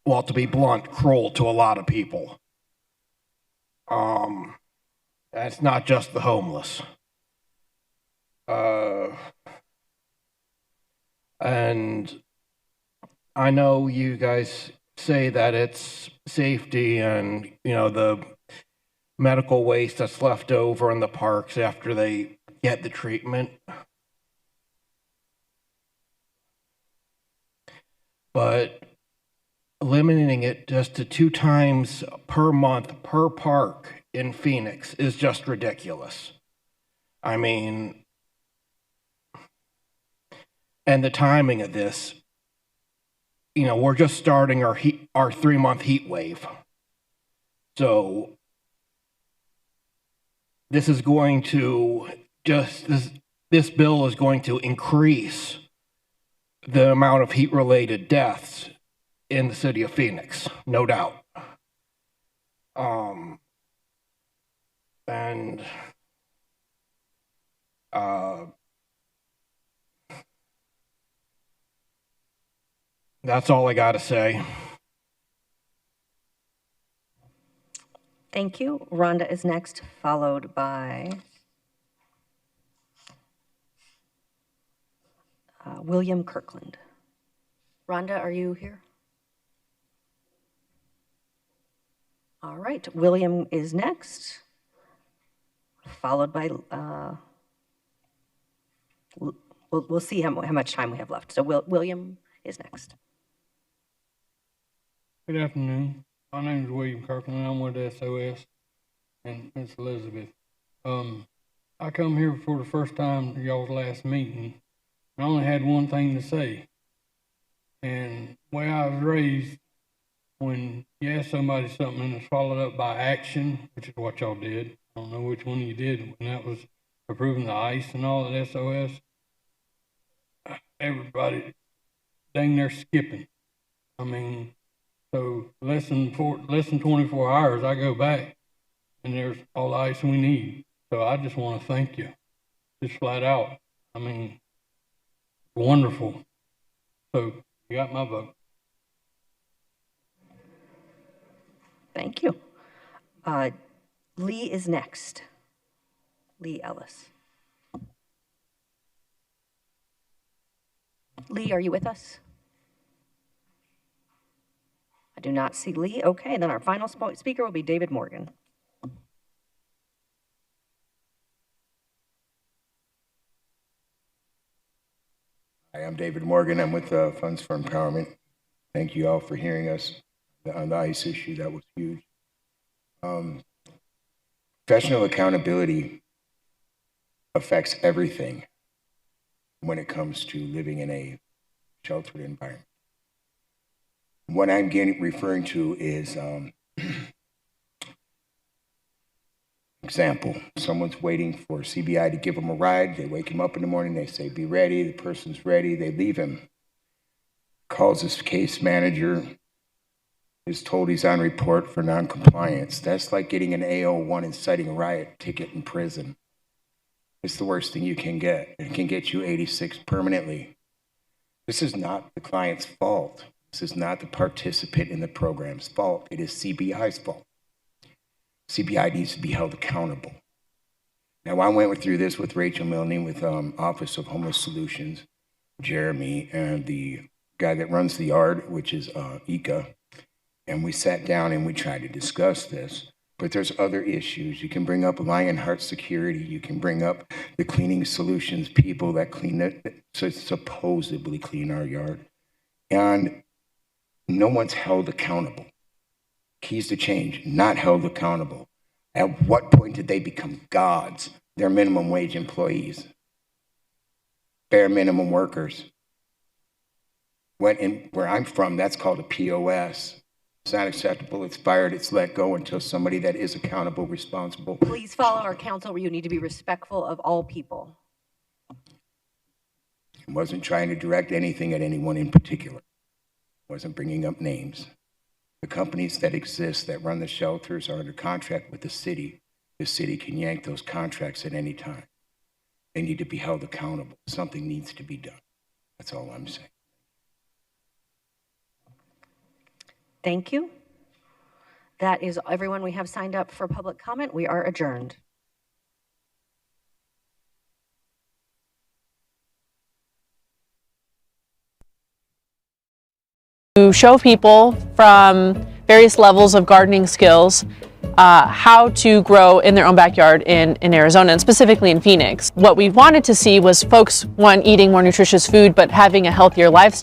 well, to be blunt, cruel to a lot of people. It's not just the homeless. And I know you guys say that it's safety and, the medical waste that's left over in the parks after they get the treatment. But limiting it just to 2 times per month per park in Phoenix is just ridiculous. I mean, and the timing of this, we're just starting our 3-month heat wave. So this is going to this bill is going to increase the amount of heat-related deaths in the city of Phoenix, no doubt. That's all I got to say. Thank you. Rhonda is next, followed by William Kirkland. Rhonda, are you here? All right, William is next, followed by, we'll see how much time we have left. So William is next. Good afternoon. My name is William Kirkland. I'm with SOS and Miss Elizabeth. I come here for the first time to y'all's last meeting. I only had one thing to say. And the way I was raised, when you ask somebody something and it's followed up by action, which is what y'all did, I don't know which one you did, when that was approving the ice and all at SOS. Everybody, dang, they're skipping. I mean, so less than 24 hours, I go back, and there's all the ice we need. So I just want to thank you, just flat out. I mean, wonderful. So you got my vote. Thank you. Lee is next. Lee Ellis. Lee, are you with us? I do not see Lee. Okay, then our final speaker will be David Morgan. Hi, I'm David Morgan. I'm with Funds for Empowerment. Thank you all for hearing us on the ICE issue. That was huge. Professional accountability affects everything when it comes to living in a sheltered environment. What I'm referring to is, example, someone's waiting for CBI to give them a ride. They wake him up in the morning, they say, be ready. The person's ready, they leave him. Calls his case manager, is told he's on report for non-compliance. That's like getting an AO1 and citing a riot ticket in prison. It's the worst thing you can get. It can get you 86 permanently. This is not the client's fault. This is not the participant in the program's fault. It is CBI's fault. CBI needs to be held accountable. Now, I went through this with Rachel Milne with Office of Homeless Solutions, Jeremy, and the guy that runs the yard, which is Ika. And we sat down and we tried to discuss this. But there's other issues. You can bring up Lionheart Security. You can bring up the cleaning solutions people that clean it, so supposedly clean our yard. And no one's held accountable. Keys to change, not held accountable. At what point did they become gods? They're minimum wage employees, bare minimum workers. Where I'm from, that's called a POS. It's not acceptable, it's fired, it's let go until somebody that is accountable, responsible. Please follow our counsel where you need to be respectful of all people. I wasn't trying to direct anything at anyone in particular. I wasn't bringing up names. The companies that exist that run the shelters are under contract with the city. The city can yank those contracts at any time. They need to be held accountable. Something needs to be done. That's all I'm saying. Thank you. That is everyone we have signed up for public comment. We are adjourned. To show people from various levels of gardening skills how to grow in their own backyard in Arizona, and specifically in Phoenix. What we wanted to see was folks, one, eating more nutritious food, but having a healthier lifestyle.